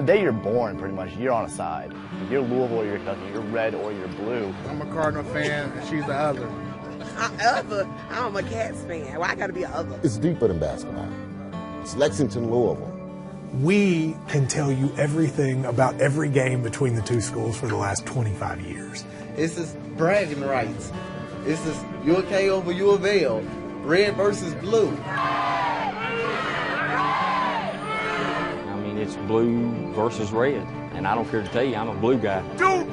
the day you're born, pretty much, you're on a side. If you're Louisville or you're Kentucky, you're red or you're blue. I'm a Cardinal fan, and she's the other. I'm a Cats fan. Why I gotta be an other? It's deeper than basketball. It's Lexington, Louisville. We can tell you everything about every game between the two schools for the last 25 years. It's just bragging rights. It's just U of K over U of L. Red versus blue. I mean, it's blue versus red. And I don't care to tell you, I'm a blue guy. Duke,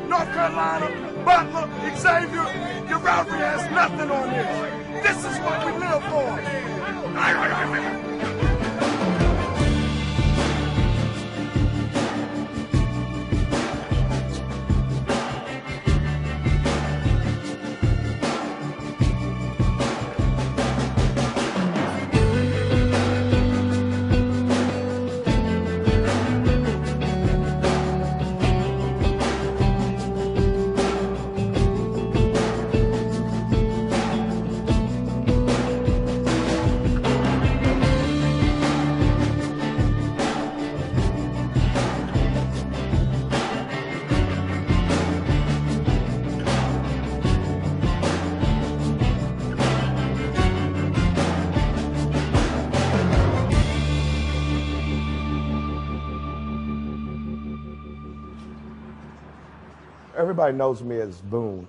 North Carolina, Butler, Xavier, your rivalry has nothing on this. This is what we live for. Everybody knows me as Boone.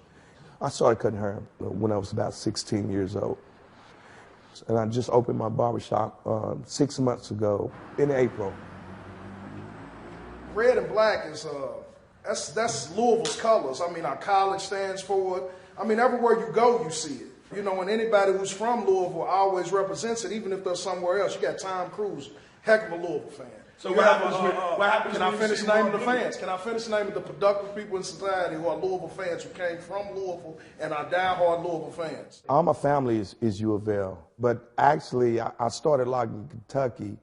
I started cutting hair when I was about 16 years old. And I just opened my barbershop 6 months ago in April. Red and black is, that's Louisville's colors. I mean, our college stands for it. I mean, everywhere you go, you see it. You know, and anybody who's from Louisville always represents it, even if they're somewhere else. You got Tom Cruise, heck of a Louisville fan. So what happens Can I finish naming the fans? Can I finish naming the productive people in society who are Louisville fans, who came from Louisville and are diehard Louisville fans? All my family is U of L, but actually I started like in Kentucky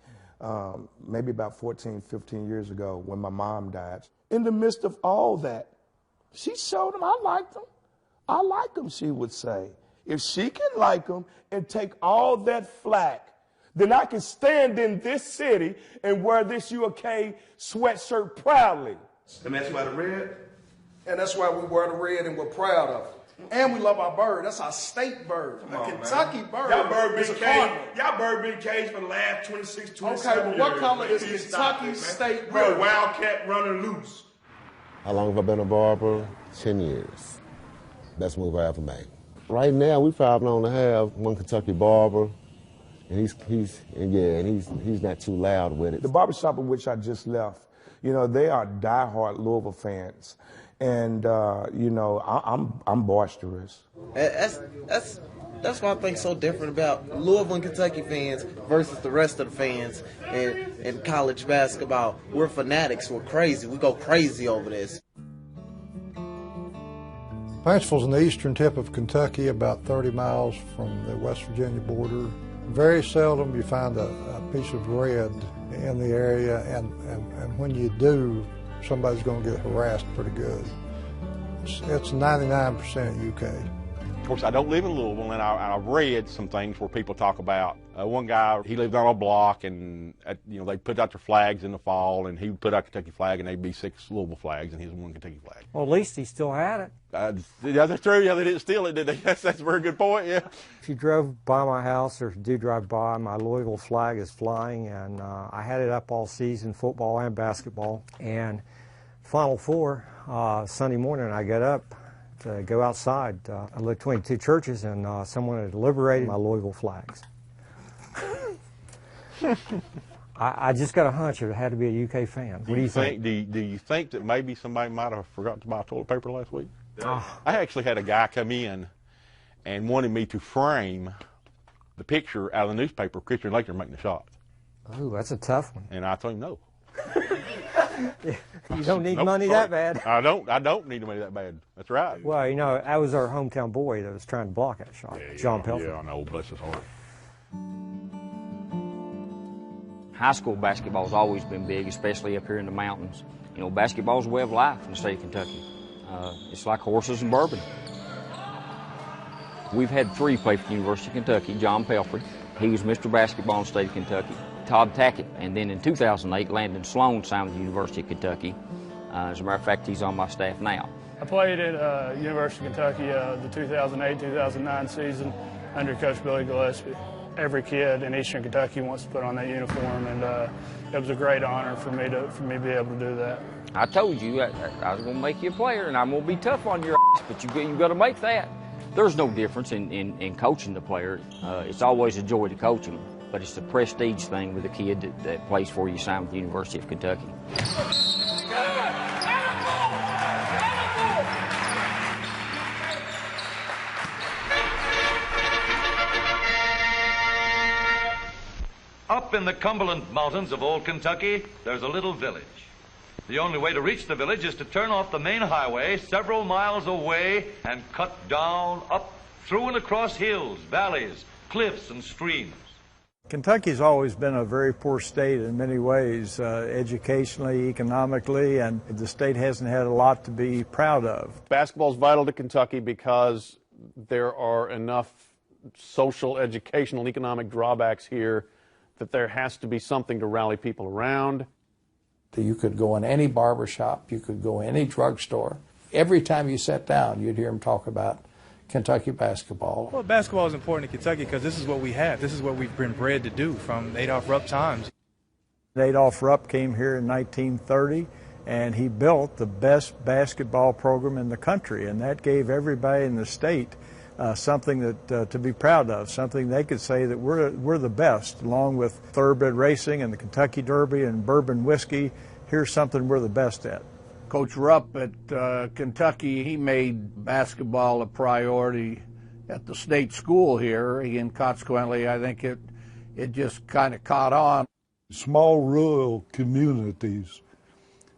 maybe about 14, 15 years ago when my mom died. In the midst of all that, she showed them I liked them. I like them, she would say. If she can like them and take all that flack, then I can stand in this city and wear this UK sweatshirt proudly. And that's why the red? And that's why we wear the red and we're proud of it. And we love our bird. That's our state bird. A Kentucky bird. Y'all bird is been a caged. cardinal. Y'all bird been caged for the last 26, 27 Okay, but what years. color is Please Kentucky's stop state it, man. We're a bird? wildcat running loose. How long have I been a barber? 10 years. Best move I ever made. Right now, we probably only have one Kentucky barber. And he's not too loud with it. The barbershop in which I just left, you know, they are diehard Louisville fans. And, you know, I'm boisterous. That's what I think so different about Louisville and Kentucky fans versus the rest of the fans in college basketball. We're fanatics. We're crazy. We go crazy over this. Paintsville's on the eastern tip of Kentucky, about 30 miles from the West Virginia border. Very seldom you find a piece of red in the area, and when you do, somebody's going to get harassed pretty good. It's 99% UK. Of course, I don't live in Louisville, and I've read some things where people talk about one guy, he lived on a block, and you know, they put out their flags in the fall, and he would put out a Kentucky flag, and they'd be 6 Louisville flags, and his one Kentucky flag. Well, at least he still had it. Yeah, that's true. Yeah, they didn't steal it, did they? That's a very good point, yeah. If you drove by my house, or if you do drive by, my Louisville flag is flying, and I had it up all season, football and basketball. And Final Four, Sunday morning, I got up to go outside. I lived between 2 churches, and someone had liberated my Louisville flags. I just got a hunch it had to be a UK fan. What do you think? Do you think that maybe somebody might have forgot to buy toilet paper last week? I actually had a guy come in and wanted me to frame the picture out of the newspaper of Christian Laettner making the shot. Oh, that's a tough one. And I told him no. You don't need money that bad. I don't need money that bad. That's right. Well, you know, that was our hometown boy that was trying to block that shot, John Pelfrey. Yeah, I know. Bless his heart. High school basketball's always been big, especially up here in the mountains. You know, basketball's a way of life in the state of Kentucky. It's like horses and bourbon. We've had 3 play for the University of Kentucky. John Pelfrey, he was Mr. Basketball in the state of Kentucky. Todd Tackett. And then in 2008, Landon Sloan signed with the University of Kentucky. As a matter of fact, he's on my staff now. I played at University of Kentucky the 2008-2009 season under Coach Billy Gillespie. Every kid in Eastern Kentucky wants to put on that uniform, and it was a great honor for me to be able to do that. I told you I was going to make you a player, and I'm going to be tough on your ass, but you got to make that. There's no difference in coaching the player. It's always a joy to coach him, but it's the prestige thing with a kid that plays for you, signed with the University of Kentucky. Up in the Cumberland Mountains of old Kentucky, there's a little village. The only way to reach the village is to turn off the main highway several miles away and cut down, up, through and across hills, valleys, cliffs, and streams. Kentucky's always been a very poor state in many ways, educationally, economically, and the state hasn't had a lot to be proud of. Basketball is vital to Kentucky because there are enough social, educational, economic drawbacks here that there has to be something to rally people around. You could go in any barber shop, you could go in any drugstore. Every time you sat down, you'd hear them talk about Kentucky basketball. Well, basketball is important to Kentucky because this is what we have. This is what we've been bred to do from Adolph Rupp times. Adolph Rupp came here in 1930, and he built the best basketball program in the country, and that gave everybody in the state something that to be proud of, something they could say that we're the best, along with thoroughbred racing and the Kentucky Derby and bourbon whiskey. Here's something we're the best at. Coach Rupp at Kentucky, he made basketball a priority at the state school here, and consequently, I think it just kind of caught on. Small rural communities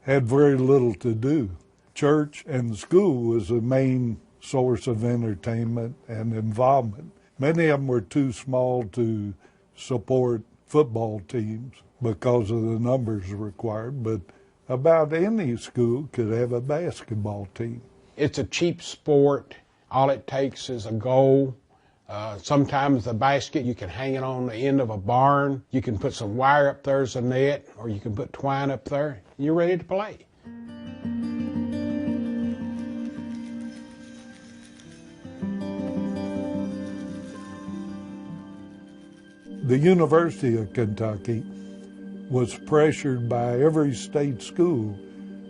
had very little to do. Church and school was the main source of entertainment and involvement. Many of them were too small to support football teams because of the numbers required, but about any school could have a basketball team. It's a cheap sport. All it takes is a goal. Sometimes the basket, you can hang it on the end of a barn. You can put some wire up there as a net, or you can put twine up there. You're ready to play. The University of Kentucky was pressured by every state school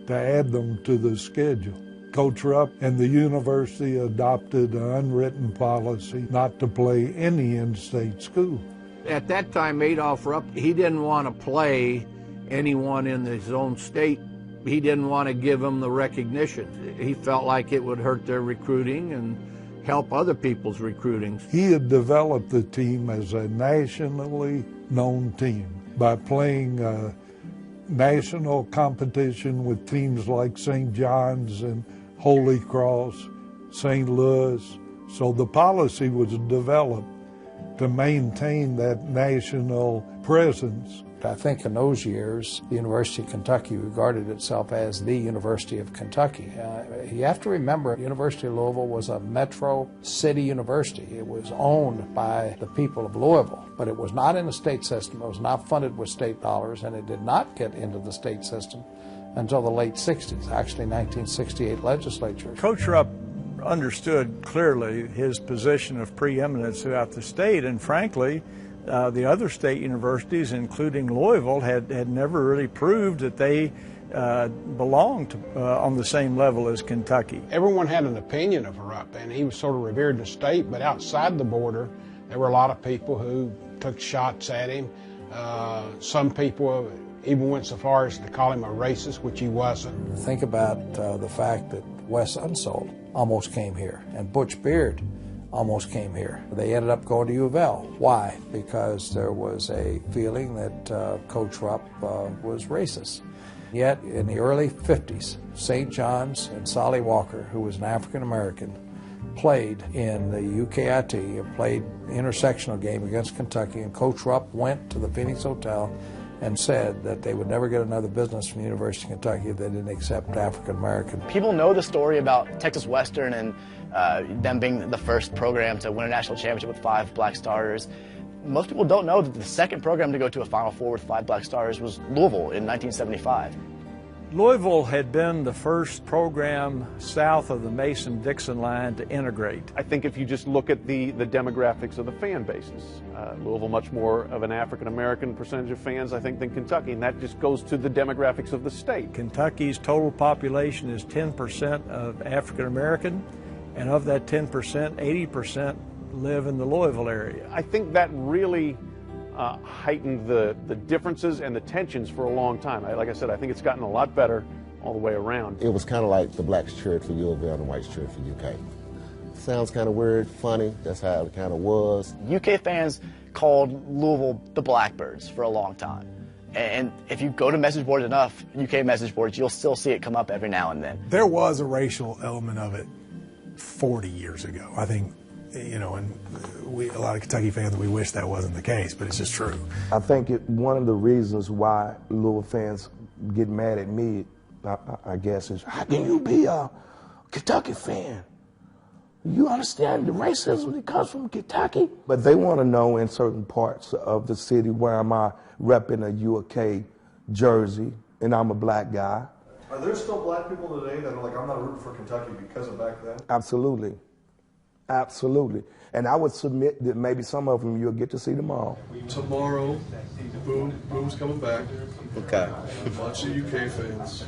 to add them to the schedule. Coach Rupp and the university adopted an unwritten policy not to play any in-state school. At that time, Adolph Rupp, he didn't want to play anyone in his own state. He didn't want to give them the recognition. He felt like it would hurt their recruiting and help other people's recruiting. He had developed the team as a nationally known team by playing national competition with teams like St. John's and Holy Cross, St. Louis. So the policy was developed to maintain that national presence. I think in those years, the University of Kentucky regarded itself as the University of Kentucky. You have to remember, University of Louisville was a metro city university. It was owned by the people of Louisville, but it was not in the state system. It was not funded with state dollars, and it did not get into the state system until the late 60s, actually 1968 legislature. Coach Rupp understood clearly his position of preeminence throughout the state, and frankly, the other state universities, including Louisville, had never really proved that they belonged on the same level as Kentucky. Everyone had an opinion of Rupp, and he was sort of revered in the state, but outside the border, there were a lot of people who took shots at him. Some people even went so far as to call him a racist, which he wasn't. Think about the fact that Wes Unsold almost came here, and Butch Beard almost came here. They ended up going to U of L. Why? Because there was a feeling that Coach Rupp was racist. Yet in the early 50s, St. John's and Solly Walker, who was an African American, played in the UKIT and played the intersectional game against Kentucky, and Coach Rupp went to the Phoenix Hotel and said that they would never get another business from the University of Kentucky if they didn't accept African American. People know the story about Texas Western and them being the first program to win a national championship with 5 black starters. Most people don't know that the second program to go to a Final Four with 5 Black Stars was Louisville in 1975. Louisville had been the first program south of the Mason-Dixon line to integrate. I think if you just look at the demographics of the fan bases, Louisville much more of an African-American percentage of fans, I think, than Kentucky, and that just goes to the demographics of the state. Kentucky's total population is 10% of African-American, and of that 10%, 80% live in the Louisville area. I think that really heightened the differences and the tensions for a long time. Like I said, I think it's gotten a lot better all the way around. It was kind of like the blacks cheered for U of L and the whites cheered for UK. Sounds kind of weird, funny, that's how it kind of was. UK fans called Louisville the Blackbirds for a long time. And if you go to message boards enough, UK message boards, you'll still see it come up every now and then. There was a racial element of it 40 years ago. I think, you know, and a lot of Kentucky fans, we wish that wasn't the case, but it's just true. I think one of the reasons why Louisville fans get mad at me, I guess, is how can you be a Kentucky fan? You understand the racism that comes from Kentucky? But they want to know in certain parts of the city where am I repping a UK jersey and I'm a black guy. Are there still black people today that are like, I'm not rooting for Kentucky because of back then? Absolutely. Absolutely. And I would submit that maybe some of them you'll get to see tomorrow. Tomorrow, Boom's coming back. Okay. A bunch of UK fans.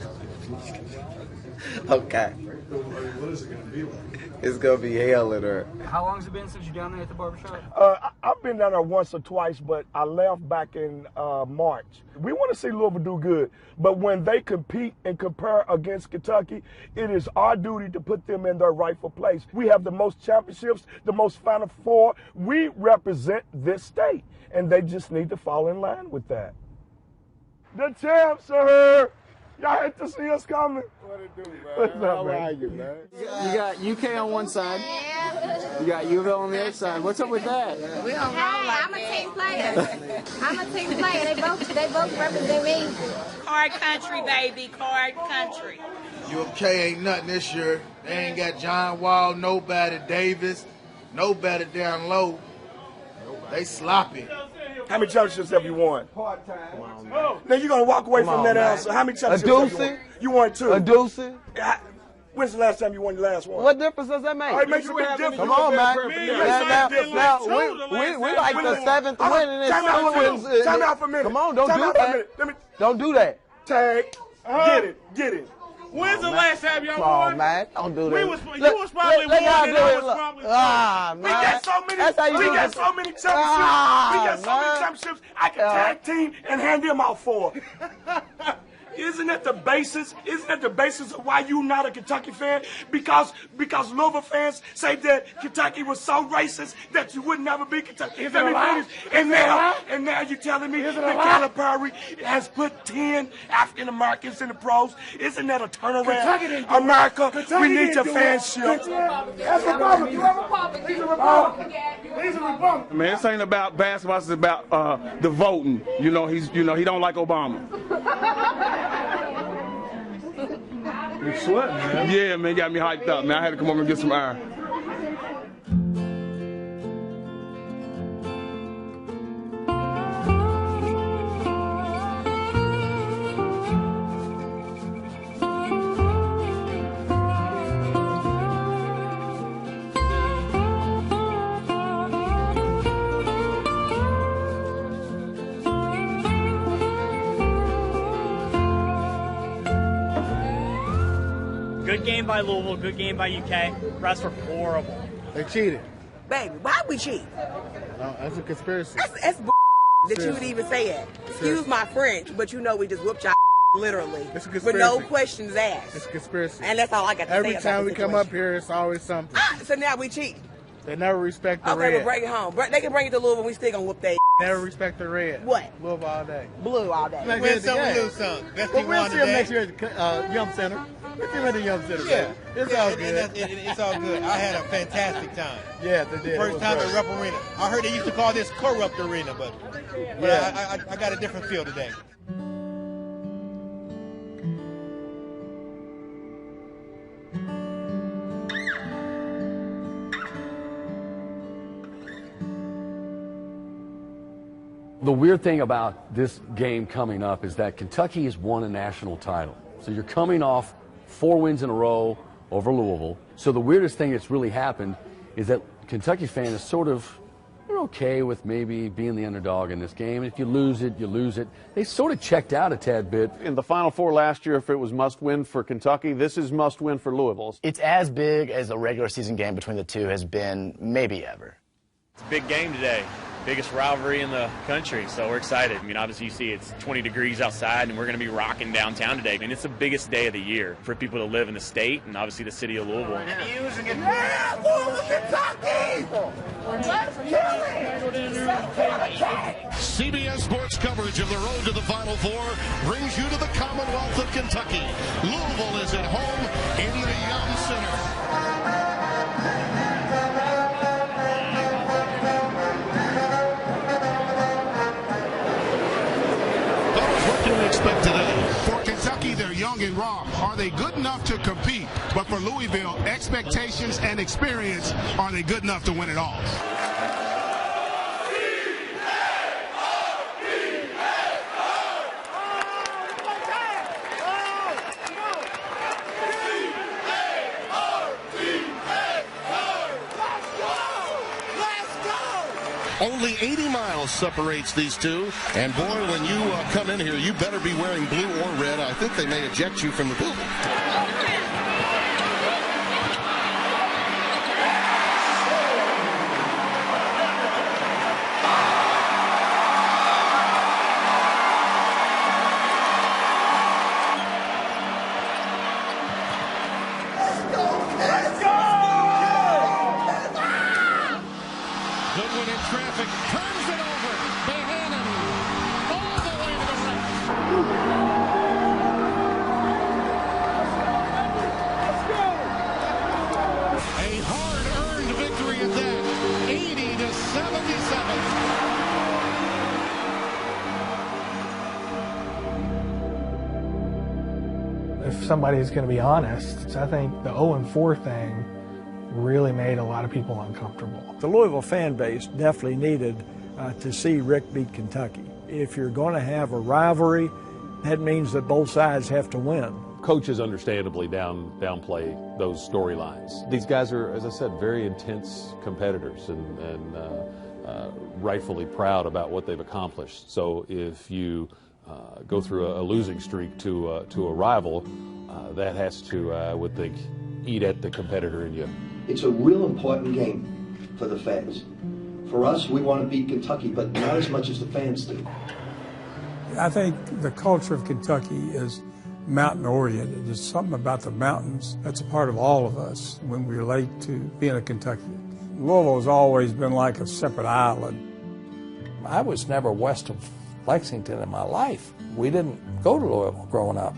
Okay. What is it going to be like? It's going to be hell in there. How long has it been since you're down there at the barbershop? I've been down there once or twice, but I left back in March. We want to see Louisville do good, but when they compete and compare against Kentucky, it is our duty to put them in their rightful place. We have the most championships, the most Final Four. We represent this state, and they just need to fall in line with that. The champs are here. Y'all hate to see us coming. What it do, man? What's up, How man? are you, man? You got UK on one side. You got U of L on the other side. What's up with that? We don't I'm a team player. I'm a team player. They both represent me. Card country, baby. Card country. UK ain't nothing this year. They ain't got John Wall, nobody, Davis, nobody down low. They sloppy. How many championships have you won? Part-time. Now you're going to walk away from that answer. How many championships have you won? You won 2. A deuce? When's the last time you won your last one? What difference does that make? It makes a big difference. Come on, man. Now, we like the 7th win and it's 2 wins. Time out for a minute. Come on, don't do that. Don't do that. Tag. Get it. When's the last time y'all won? won? Oh, man, don't do that. You was probably one and I was probably two. We got so many championships. We got so many championships. I can tag team and hand them out for. Isn't that the basis? Isn't that the basis of why you're not a Kentucky fan? Because Louisville fans say that Kentucky was so racist that you would never be Kentucky. Let me finish. And now you're telling me that Calipari has put 10 African Americans in the pros. Isn't that a turnaround? America, we need your fanship. That's Republican. You're a Republican. He's a Republican. He's a Republican. Man, this ain't about basketball. It's about the voting. He don't like Obama. You sweating, man. Yeah, man, got me hyped up, man. I had to come over and get some air. Good game by Louisville, good game by UK. Refs were horrible. They cheated. Baby, why we cheat? No, that's a conspiracy. That's that you would even say it. Excuse my French, but you know we just whooped y'all literally. It's a conspiracy. With no questions asked. It's a conspiracy. And that's all I got to say Every about time the we come up here, it's always something. So now we cheat. They never respect the Okay, red. but bring it home. They can bring it to Louisville, we still gonna whoop their Never respect the red. What? Louisville all day. Blue all day. Like win some, lose some. We'll see him next year at the Yum Center. We'll see him at the Yum Center. Yeah, it's all good. It's all good. I had a fantastic time. Yeah, they did. First time at Rep Arena. I heard they used to call this Corrupt Arena, but yeah, I got a different feel today. The weird thing about this game coming up is that Kentucky has won a national title. So you're coming off 4 wins in a row over Louisville. So the weirdest thing that's really happened is that Kentucky fan is sort of, they're okay with maybe being the underdog in this game. And if you lose it, you lose it. They sort of checked out a tad bit. In the Final Four last year, if it was must-win for Kentucky, this is must-win for Louisville. It's as big as a regular season game between the two has been maybe ever. It's a big game today. Biggest rivalry in the country, so we're excited. I mean, obviously you see it's 20 degrees outside, and we're going to be rocking downtown today. I mean, it's the biggest day of the year for people to live in the state and obviously the city of Louisville. Yeah, Louisville, Kentucky! Let's kill it! CBS Sports coverage of the road to the Final Four brings you to the Commonwealth of Kentucky. Louisville is at home in the Yum Center. What can we expect today? For Kentucky, they're young and raw. Are they good enough to compete? But for Louisville, expectations and experience, are they good enough to win it all? Only 80 miles separates these two. And boy, when you come in here, you better be wearing blue or red. I think they may eject you from the pool. Goodwin in traffic, turns it over. Bohannon all the way to the right. A hard-earned victory at that, 80-77. If somebody's going to be honest, I think the 0-4 thing really made a lot of people uncomfortable. The Louisville fan base definitely needed to see Rick beat Kentucky. If you're going to have a rivalry, that means that both sides have to win. Coaches understandably downplay those storylines. These guys are, as I said, very intense competitors and rightfully proud about what they've accomplished. So if you go through a losing streak to a rival, that has to, I would think, eat at the competitor in you. It's a real important game for the fans. For us, we want to beat Kentucky, but not as much as the fans do. I think the culture of Kentucky is mountain-oriented. There's something about the mountains that's a part of all of us when we relate to being a Kentuckian. Louisville has always been like a separate island. I was never west of Lexington in my life. We didn't go to Louisville growing up.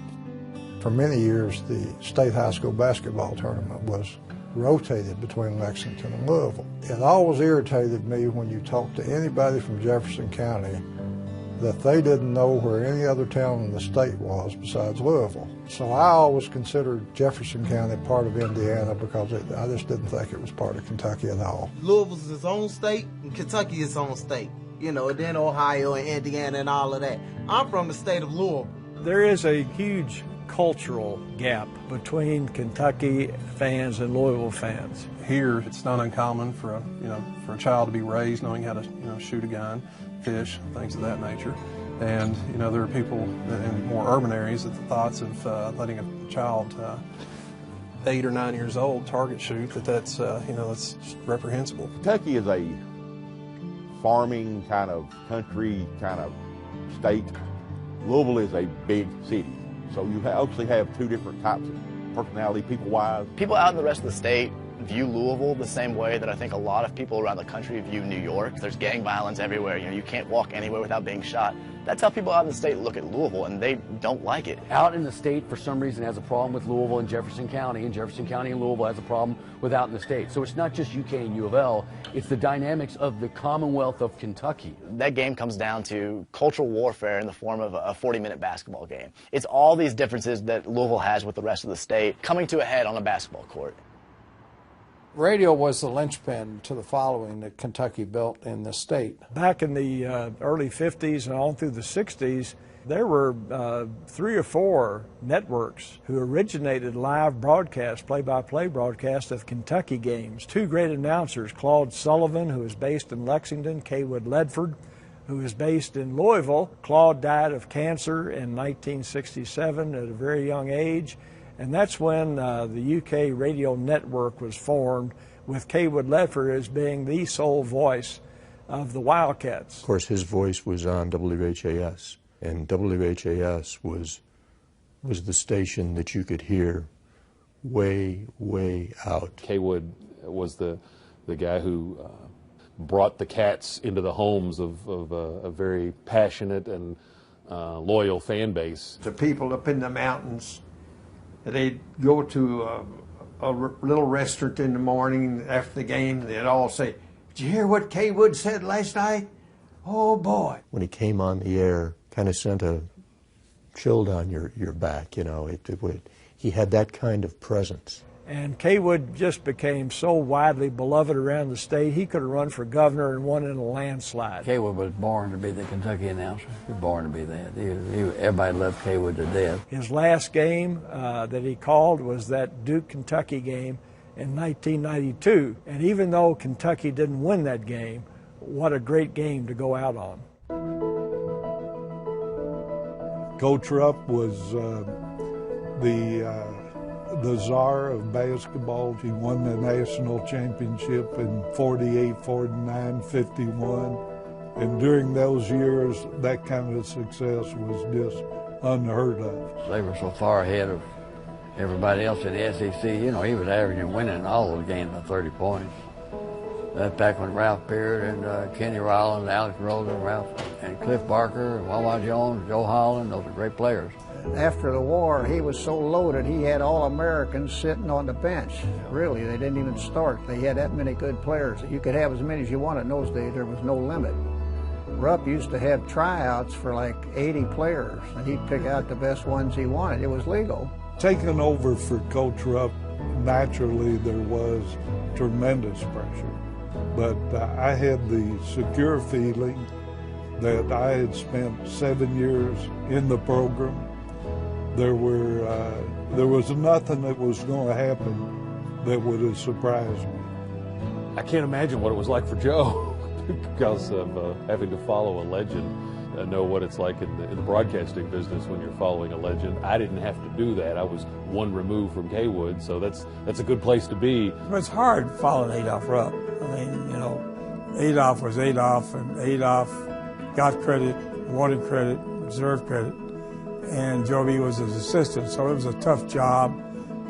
For many years, the state high school basketball tournament was rotated between Lexington and Louisville. It always irritated me when you talked to anybody from Jefferson County that they didn't know where any other town in the state was besides Louisville. So I always considered Jefferson County part of Indiana because I just didn't think it was part of Kentucky at all. Louisville's its own state and Kentucky is its own state. You know, and then Ohio and Indiana and all of that. I'm from the state of Louisville. There is a huge cultural gap between Kentucky fans and Louisville fans. Here, it's not uncommon for a child to be raised knowing how to shoot a gun, fish, things of that nature. And there are people in more urban areas that the thoughts of letting a child 8 or 9 years old target shoot that's reprehensible. Kentucky is a farming kind of country kind of state. Louisville is a big city. So you actually have two different types of personality, people-wise. People out in the rest of the state view Louisville the same way that I think a lot of people around the country view New York. There's gang violence everywhere. You can't walk anywhere without being shot. That's how people out in the state look at Louisville, and they don't like it. Out in the state, for some reason, has a problem with Louisville and Jefferson County and Louisville has a problem with out in the state. So it's not just UK and U of L, it's the dynamics of the Commonwealth of Kentucky. That game comes down to cultural warfare in the form of a 40-minute basketball game. It's all these differences that Louisville has with the rest of the state coming to a head on a basketball court. Radio was the linchpin to the following that Kentucky built in the state. Back in the early 50s and on through the 60s, there were 3 or 4 networks who originated live broadcasts, play-by-play broadcasts of Kentucky games. 2 great announcers, Claude Sullivan, who was based in Lexington, Kaywood Ledford, who is based in Louisville. Claude died of cancer in 1967 at a very young age, and that's when the UK radio network was formed, with Kaywood Ledford as being the sole voice of the Wildcats. Of course, his voice was on WHAS, and WHAS was the station that you could hear way, way out. Kaywood was the guy who brought the Cats into the homes of a very passionate and loyal fan base. The people up in the mountains, they'd go to a little restaurant in the morning after the game, they'd all say, "Did you hear what Kaywood said last night? Oh boy." When he came on the air, kind of sent a chill down your back, you know. He had that kind of presence. And Kaywood just became so widely beloved around the state, he could have run for governor and won in a landslide. Kaywood was born to be the Kentucky announcer. He was born to be that. Everybody loved Kaywood to death. His last game that he called was that Duke-Kentucky game in 1992. And even though Kentucky didn't win that game, what a great game to go out on. Coach Rupp was the czar of basketball. He won the national championship in 48, 49, 51. And during those years, that kind of success was just unheard of. They were so far ahead of everybody else in the SEC. You know, he was averaging winning all those games by 30 points. That's back when Ralph Beard and Kenny Rollins, Alex Rosen, Ralph and Cliff Barker, Wawa Jones, Joe Holland, those are great players. After the war, he was so loaded, he had All-Americans sitting on the bench. Really, they didn't even start. They had that many good players. You could have as many as you wanted in those days. There was no limit. Rupp used to have tryouts for like 80 players, and he'd pick out the best ones he wanted. It was legal. Taking over for Coach Rupp, naturally there was tremendous pressure. But I had the secure feeling that I had spent 7 years in the program. There was nothing that was going to happen that would have surprised me. I can't imagine what it was like for Joe because of having to follow a legend, know what it's like in the broadcasting business when you're following a legend. I didn't have to do that. I was one remove from Kaywood, so that's a good place to be. It's hard following Adolph Rupp. I mean, you know, Adolph was Adolph, and Adolph got credit, wanted credit, deserved credit. And Joby was his assistant, so it was a tough job.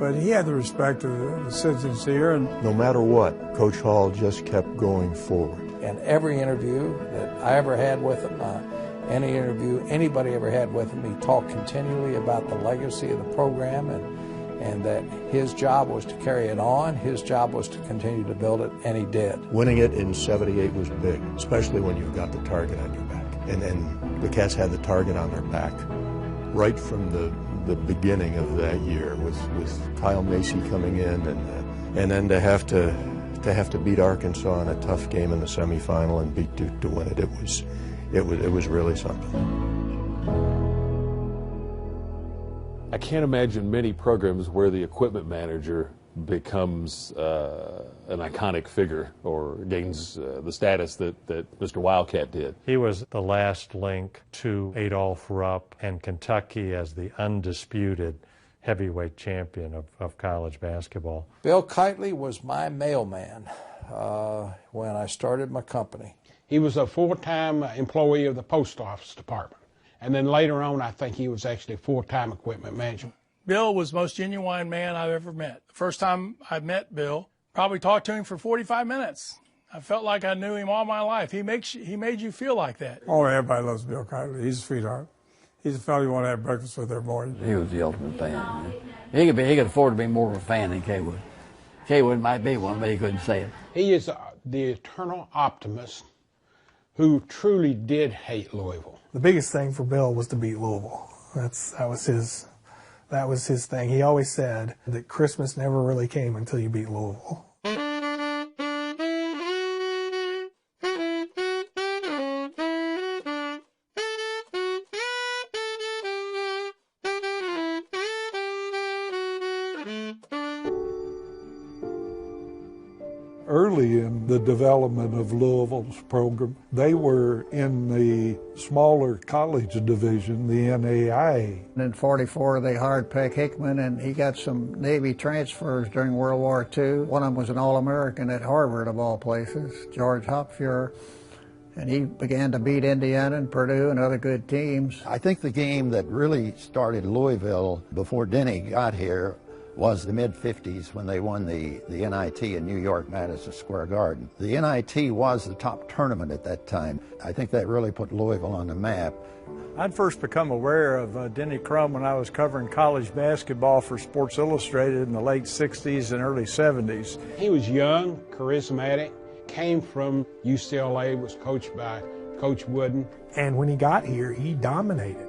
But he had the respect of the citizens here. And no matter what, Coach Hall just kept going forward. And every interview that I ever had with him, any interview anybody ever had with him, he talked continually about the legacy of the program and that his job was to carry it on, his job was to continue to build it, and he did. Winning it in '78 was big, especially when you've got the target on your back. And the Cats had the target on their back right from the beginning of that year with Kyle Macy coming in and then to have to beat Arkansas in a tough game in the semifinal and beat Duke to win it. It was really something. I can't imagine many programs where the equipment manager becomes an iconic figure or gains the status that Mr. Wildcat did. He was the last link to Adolph Rupp and Kentucky as the undisputed heavyweight champion of college basketball. Bill Kitely was my mailman when I started my company. He was a full-time employee of the post office department. And then later on, I think he was actually full-time equipment manager. Bill was the most genuine man I've ever met. The first time I met Bill, probably talked to him for 45 minutes. I felt like I knew him all my life. He made you feel like that. Oh, everybody loves Bill Kitely. He's a sweetheart. He's a fellow you want to have breakfast with every morning. He was the ultimate fan. Man. He could afford to be more of a fan than Kaywood. Kaywood might be one, but he couldn't say it. He is the eternal optimist who truly did hate Louisville. The biggest thing for Bill was to beat Louisville. That was his thing. He always said that Christmas never really came until you beat Louisville. early in the development of Louisville's program. They were in the smaller college division, the NAIA. In '44, they hired Peck Hickman, and he got some Navy transfers during World War II. One of them was an All-American at Harvard, of all places, George Hopfuhrer. And he began to beat Indiana and Purdue and other good teams. I think the game that really started Louisville before Denny got here was the mid-'50s when they won the NIT in New York, Madison Square Garden. The NIT was the top tournament at that time. I think that really put Louisville on the map. I'd first become aware of Denny Crum when I was covering college basketball for Sports Illustrated in the late '60s and early '70s. He was young, charismatic, came from UCLA, was coached by Coach Wooden. And when he got here, he dominated.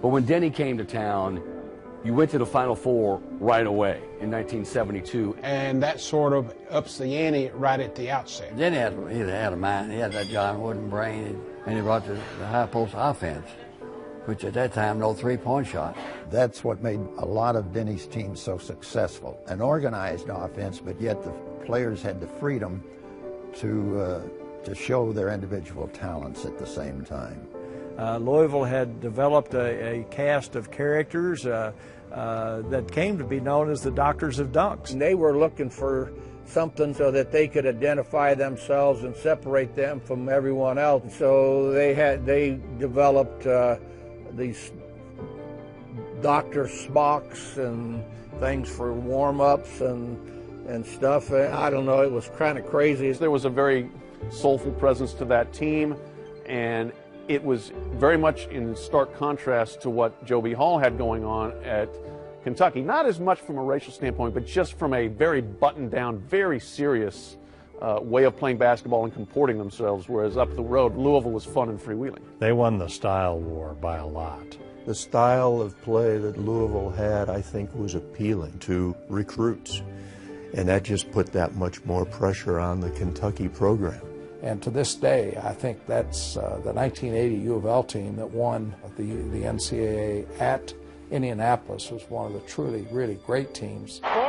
But when Denny came to town, you went to the Final Four right away in 1972. And that sort of ups the ante right at the outset. Denny had a mind. He had that John Wooden brain, and he brought the high post offense, which at that time, no three-point shot. That's what made a lot of Denny's teams so successful. An organized offense, but yet the players had the freedom to show their individual talents at the same time. Louisville had developed a cast of characters that came to be known as the Doctors of Dunks. And they were looking for something so that they could identify themselves and separate them from everyone else. So they developed these doctor smocks and things for warm-ups and stuff. I don't know, it was kind of crazy. There was a very soulful presence to that team, and it was very much in stark contrast to what Joe B. Hall had going on at Kentucky. Not as much from a racial standpoint, but just from a very buttoned down, very serious way of playing basketball and comporting themselves, whereas up the road, Louisville was fun and freewheeling. They won the style war by a lot. The style of play that Louisville had, I think, was appealing to recruits. And that just put that much more pressure on the Kentucky program. And to this day, I think that's the 1980 U of L team that won the NCAA at Indianapolis was one of the truly, really great teams. 14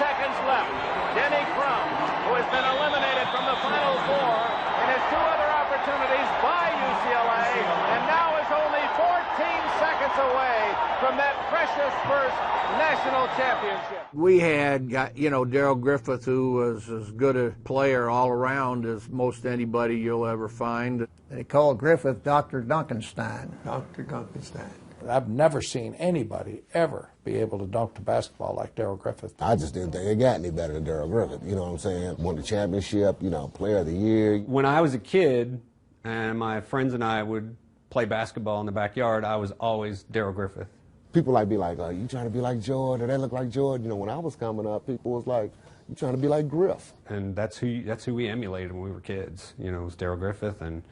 seconds left. Denny Crum, who has been eliminated from the Final Four in his two other opportunities by UCLA, and now is only 14 seconds away from that precious first national championship. We had, Darrell Griffith, who was as good a player all around as most anybody you'll ever find. They called Griffith Dr. Dunkenstein. Dr. Dunkenstein. I've never seen anybody ever be able to dunk the basketball like Darrell Griffith. I just didn't think it got any better than Darrell Griffith. You know what I'm saying? Won the championship, player of the year. When I was a kid and my friends and I would play basketball in the backyard, I was always Darrell Griffith. People be like, you trying to be like George, or they look like George. When I was coming up, people was like, you trying to be like Griff. And that's who we emulated when we were kids. It was Darrell Griffith and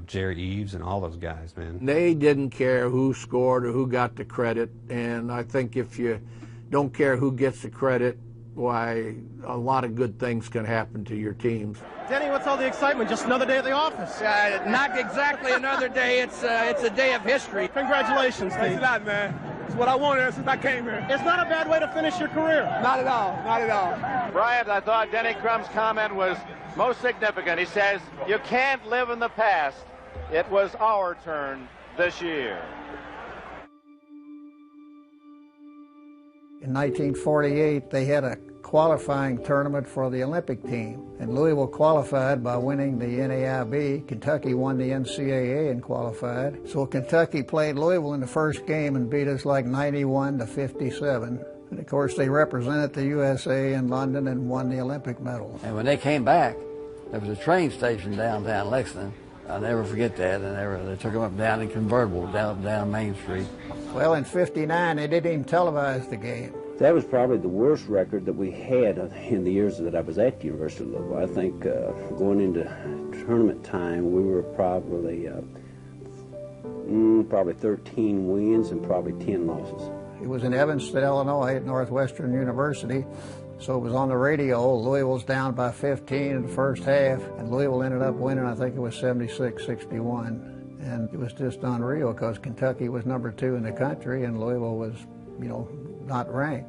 Jerry Eves and all those guys, man. They didn't care who scored or who got the credit, and I think if you don't care who gets the credit, why, a lot of good things can happen to your teams. Denny, what's all the excitement? Just another day at the office? Not exactly another day. It's a day of history. Congratulations, Steve. Thanks a lot, man. It's what I wanted since I came here. It's not a bad way to finish your career. Not at all. Not at all. Bryant, I thought Denny Crum's comment was most significant. He says, you can't live in the past. It was our turn this year. In 1948, they had a qualifying tournament for the Olympic team, and Louisville qualified by winning the NAIB. Kentucky won the NCAA and qualified. So Kentucky played Louisville in the first game and beat us like 91-57. And of course, they represented the USA in London and won the Olympic medal. And when they came back, there was a train station downtown Lexington. I'll never forget that. And they took them up down in convertible down Main Street. Well, in '59, they didn't even televise the game. That was probably the worst record that we had in the years that I was at the University of Louisville. I think going into tournament time, we were probably 13 wins and probably 10 losses. It was in Evanston, Illinois, at Northwestern University. So it was on the radio. Louisville's down by 15 in the first half, and Louisville ended up winning, I think it was 76-61. And it was just unreal because Kentucky was number 2 in the country and Louisville was, not ranked.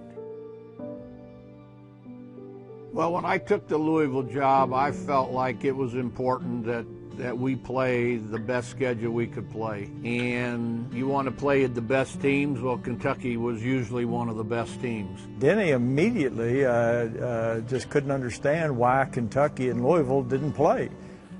Well, when I took the Louisville job, I felt like it was important that we play the best schedule we could play. And you want to play at the best teams? Well, Kentucky was usually one of the best teams. Denny immediately just couldn't understand why Kentucky and Louisville didn't play.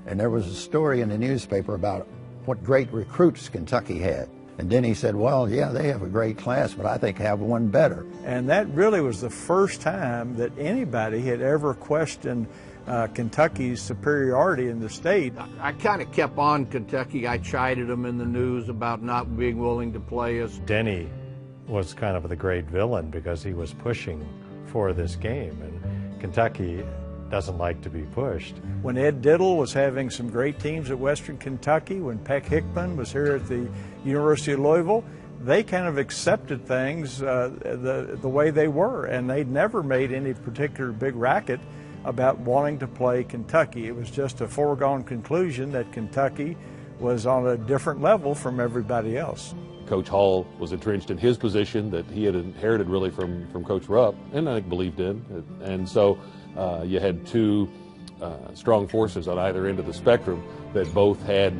And there was a story in the newspaper about what great recruits Kentucky had. And Denny said, well, yeah, they have a great class, but I think have one better. And that really was the first time that anybody had ever questioned Kentucky's superiority in the state. I kind of kept on Kentucky. I chided them in the news about not being willing to play us. Denny was kind of the great villain because he was pushing for this game, and Kentucky doesn't like to be pushed. When Ed Diddle was having some great teams at Western Kentucky, when Peck Hickman was here at the University of Louisville, they kind of accepted things the way they were, and they'd never made any particular big racket about wanting to play Kentucky. It was just a foregone conclusion that Kentucky was on a different level from everybody else. Coach Hall was entrenched in his position that he had inherited really from Coach Rupp, and I think believed in. And so you had two strong forces on either end of the spectrum that both had,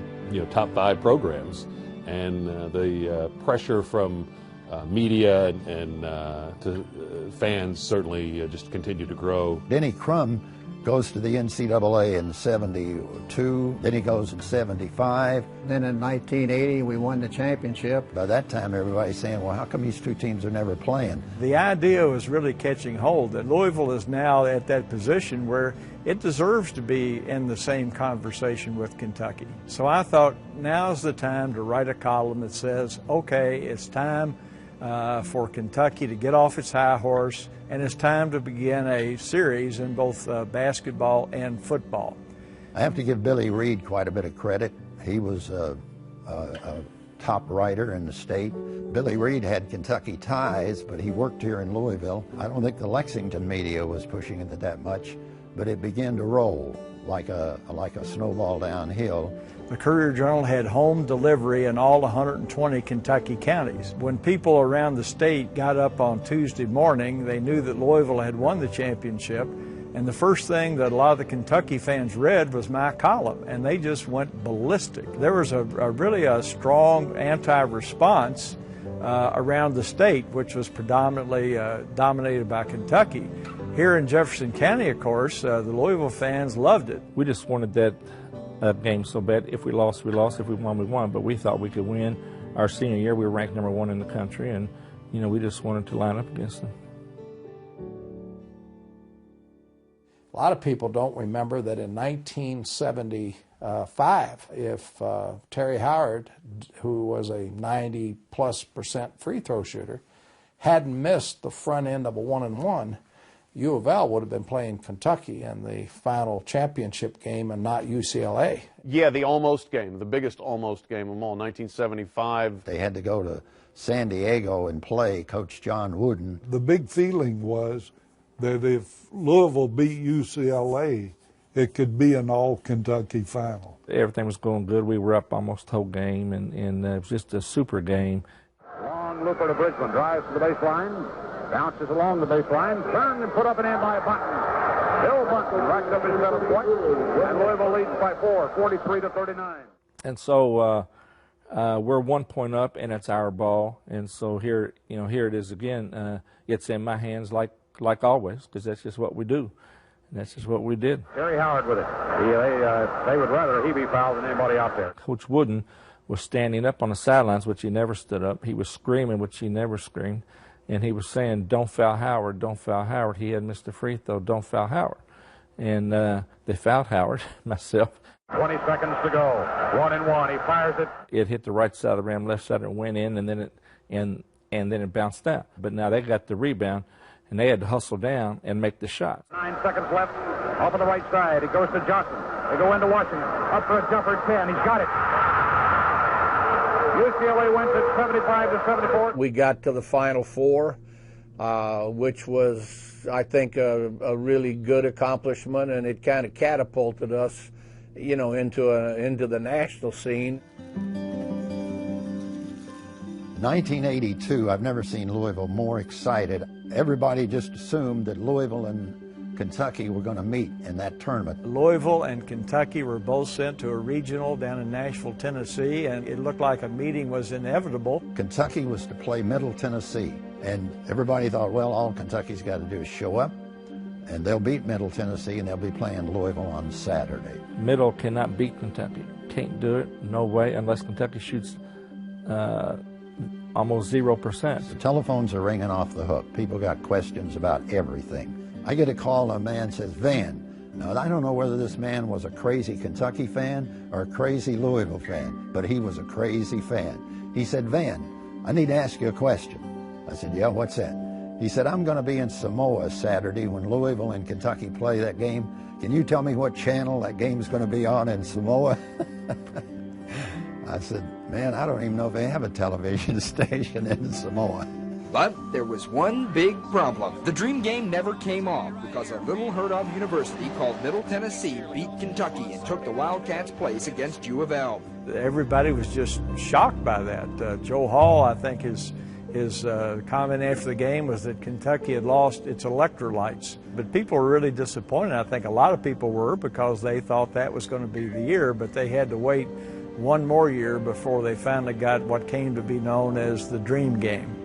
top 5 programs, and the pressure from media and to fans certainly just continued to grow. Denny Crum goes to the NCAA in '72, then he goes in '75. Then in 1980, we won the championship. By that time, everybody's saying, well, how come these two teams are never playing? The idea was really catching hold that Louisville is now at that position where it deserves to be in the same conversation with Kentucky. So I thought, now's the time to write a column that says, okay, it's time for Kentucky to get off its high horse, and it's time to begin a series in both basketball and football. I have to give Billy Reed quite a bit of credit. He was a top writer in the state. Billy Reed had Kentucky ties, but he worked here in Louisville. I don't think the Lexington media was pushing it that much, but it began to roll like a snowball downhill. The Courier-Journal had home delivery in all 120 Kentucky counties. When people around the state got up on Tuesday morning, they knew that Louisville had won the championship, and the first thing that a lot of the Kentucky fans read was my column, and they just went ballistic. There was really a strong anti-response around the state, which was predominantly dominated by Kentucky. Here in Jefferson County, of course, the Louisville fans loved it. We just wanted that game so bad. If we lost, we lost. If we won, we won. But we thought we could win. Our senior year, we were ranked #1 in the country, and we just wanted to line up against them. A lot of people don't remember that in 1975, if Terry Howard, who was a 90+% free throw shooter, hadn't missed the front end of a 1-and-1, U of L would have been playing Kentucky in the final championship game and not UCLA. Yeah, the almost game, the biggest almost game of them all, 1975. They had to go to San Diego and play Coach John Wooden. The big feeling was that if Louisville beat UCLA, it could be an all-Kentucky final. Everything was going good. We were up almost the whole game, and it was just a super game. Long looper to Bridgman, drives to the baseline, bounces along the baseline, turned and put up and in by Bunton. Bill Bunton racks up his 7 points, and Louisville leads by 4, 43-39. And so we're 1 point up, and it's our ball. And so here it is again. It's in my hands like always, because that's just what we do. And that's just what we did. Terry Howard with it. They would rather he be fouled than anybody out there. Coach Wooden was standing up on the sidelines, which he never stood up. He was screaming, which he never screamed. And he was saying, don't foul Howard, don't foul Howard. He had missed the free throw, don't foul Howard. And they fouled Howard, myself. 20 seconds to go. 1-and-1. He fires it. It hit the right side of the rim, left side, and went in, and then it bounced out. But now they got the rebound, and they had to hustle down and make the shot. 9 seconds left. Off on the right side. It goes to Johnson. They go into Washington. Up for a jumper, 10. He's got it. UCLA wins it 75-74. We got to the Final Four, which was, I think, a really good accomplishment, and it kind of catapulted us, into the national scene. 1982, I've never seen Louisville more excited. Everybody just assumed that Louisville and Kentucky were going to meet in that tournament. Louisville and Kentucky were both sent to a regional down in Nashville, Tennessee, and it looked like a meeting was inevitable. Kentucky was to play Middle Tennessee, and everybody thought, well, all Kentucky's got to do is show up, and they'll beat Middle Tennessee, and they'll be playing Louisville on Saturday. Middle cannot beat Kentucky. Can't do it, no way, unless Kentucky shoots almost 0%. The telephones are ringing off the hook. People got questions about everything. I get a call, a man says, Van. Now, I don't know whether this man was a crazy Kentucky fan or a crazy Louisville fan, but he was a crazy fan. He said, Van, I need to ask you a question. I said, yeah, what's that? He said, I'm going to be in Samoa Saturday when Louisville and Kentucky play that game. Can you tell me what channel that game's going to be on in Samoa? I said, man, I don't even know if they have a television station in Samoa. But there was one big problem. The dream game never came off because a little heard-of university called Middle Tennessee beat Kentucky and took the Wildcats' place against U of L. Everybody was just shocked by that. Joe Hall, I think his comment after the game was that Kentucky had lost its electrolytes. But people were really disappointed. I think a lot of people were, because they thought that was going to be the year, but they had to wait one more year before they finally got what came to be known as the dream game.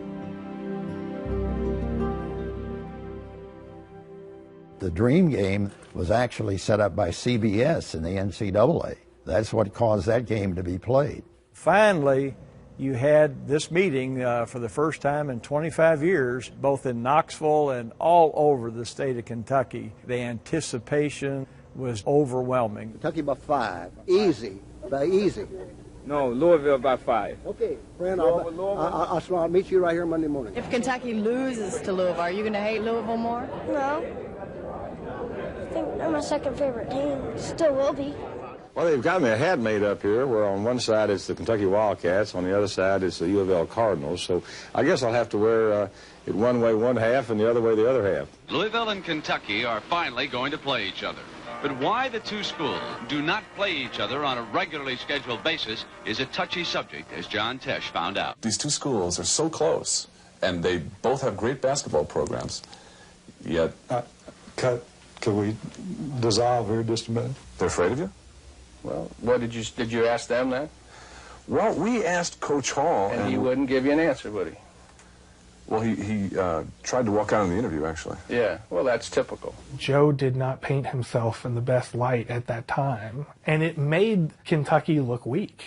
The dream game was actually set up by CBS in the NCAA. That's what caused that game to be played. Finally, you had this meeting for the first time in 25 years, both in Knoxville and all over the state of Kentucky. The anticipation was overwhelming. Kentucky by 5. Easy. By easy. No, Louisville by 5. Okay, friend, I'll meet you right here Monday morning. If Kentucky loses to Louisville, are you going to hate Louisville more? No. I think they're my second favorite team. Still will be. Well, they've got me a hat made up here where on one side it's the Kentucky Wildcats, on the other side it's the U of L Cardinals. So I guess I'll have to wear it one way one half and the other way the other half. Louisville and Kentucky are finally going to play each other. But why the two schools do not play each other on a regularly scheduled basis is a touchy subject, as John Tesh found out. These two schools are so close, and they both have great basketball programs, yet... Could we dissolve here just a minute? They're afraid of you? Well, what did you ask them that? Well, we asked Coach Hall, and he wouldn't give you an answer, would he? Well, he tried to walk out in the interview, actually. Yeah, well, that's typical. Joe did not paint himself in the best light at that time, and it made Kentucky look weak,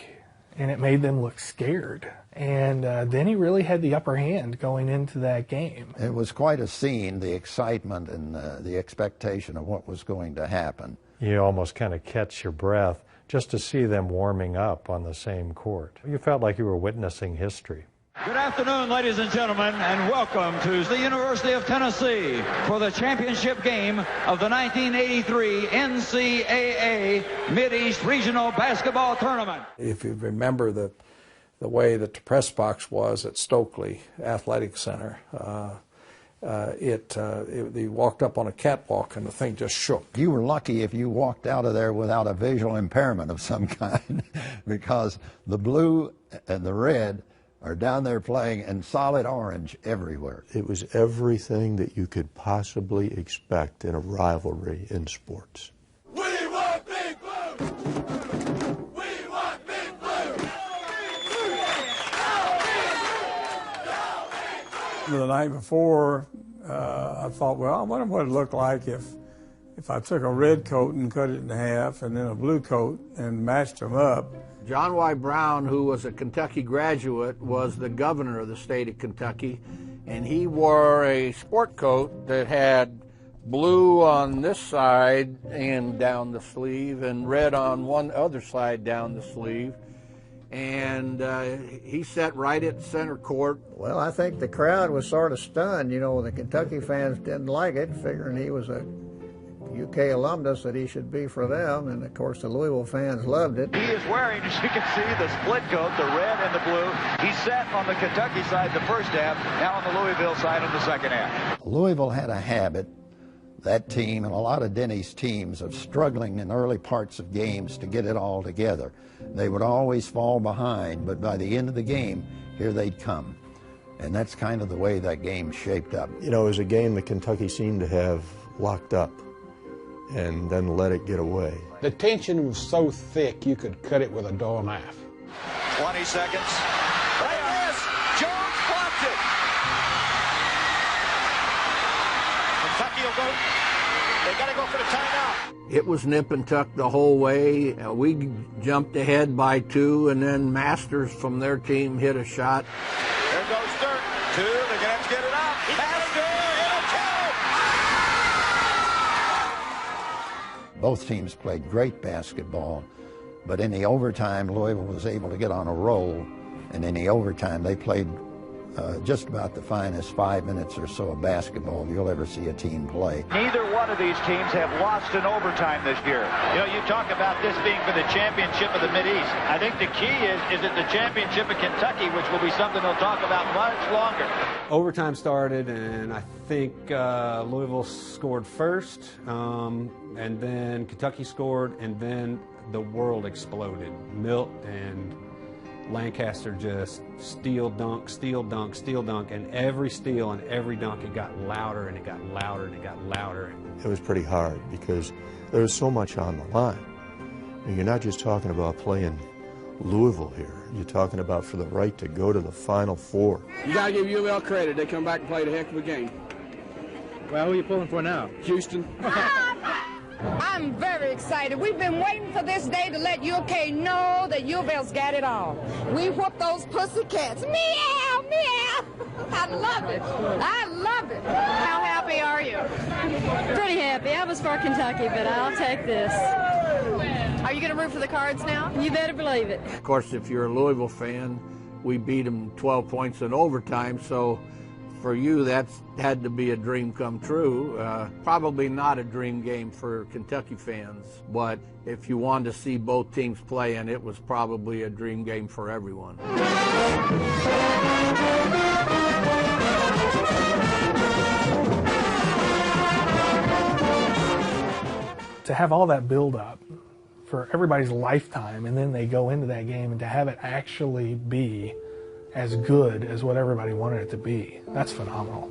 and it made them look scared. And then he really had the upper hand going into that game. It was quite a scene, the excitement and the expectation of what was going to happen. You almost kind of catch your breath just to see them warming up on the same court. You felt like you were witnessing history. Good afternoon, ladies and gentlemen, and welcome to the University of Tennessee for the championship game of the 1983 NCAA Mid-East Regional Basketball Tournament. If you remember the way that the press box was at Stokely Athletic Center, they walked up on a catwalk and the thing just shook. You were lucky if you walked out of there without a visual impairment of some kind, because the blue and the red are down there playing in solid orange everywhere. It was everything that you could possibly expect in a rivalry in sports. We want Big Blue! We want Big Blue! The night before, I thought, well, I wonder what it'd look like if I took a red coat and cut it in half and then a blue coat and matched them up. John Y. Brown, who was a Kentucky graduate, was the governor of the state of Kentucky, and he wore a sport coat that had blue on this side and down the sleeve and red on one other side down the sleeve. And he sat right at center court. Well, I think the crowd was sort of stunned. You know, the Kentucky fans didn't like it, figuring he was a UK alumnus, that he should be for them, and of course the Louisville fans loved it. He is wearing, as you can see, the split coat, the red and the blue. He sat on the Kentucky side the first half, now on the Louisville side in the second half. Louisville had a habit, that team and a lot of Denny's teams, of struggling in early parts of games to get it all together. They would always fall behind, but by the end of the game, here they'd come. And that's kind of the way that game shaped up. You know, it was a game that Kentucky seemed to have locked up and then let it get away. The tension was so thick you could cut it with a dull knife. 20 seconds. There it is. Jones blocked it. Kentucky will go. They got to go for the timeout. It was nip and tuck the whole way. We jumped ahead by 2, and then Masters from their team hit a shot. There goes Dirk. 2. They're going to have to get it out. Master, it'll count. Both teams played great basketball, but in the overtime, Louisville was able to get on a roll, and in the overtime, they played just about the finest 5 minutes or so of basketball you'll ever see a team play. Neither one of these teams have lost in overtime this year. You know, you talk about this being for the championship of the Mideast. I think the key is it the championship of Kentucky, which will be something they'll talk about much longer. Overtime started, and I think Louisville scored first, and then Kentucky scored, and then the world exploded. Milt and Lancaster just steal, dunk, and every steal and every dunk, it got louder and it got louder and it got louder. It was pretty hard because there was so much on the line. I mean, you're not just talking about playing Louisville here. You're talking about for the right to go to the Final Four. You got to give U of L credit. They come back and played a heck of a game. Well, who are you pulling for now? Houston. I'm very excited. We've been waiting for this day to let UK know that U of L's got it all. We whoop those pussycats. Meow, meow. I love it. I love it. How happy are you? Pretty happy. I was for Kentucky, but I'll take this. Are you going to root for the Cards now? You better believe it. Of course, if you're a Louisville fan, we beat them 12 points in overtime, so for you, that's had to be a dream come true. Probably not a dream game for Kentucky fans, but if you wanted to see both teams play, and it was probably a dream game for everyone. To have all that build up for everybody's lifetime, and then they go into that game, and to have it actually be as good as what everybody wanted it to be, that's phenomenal.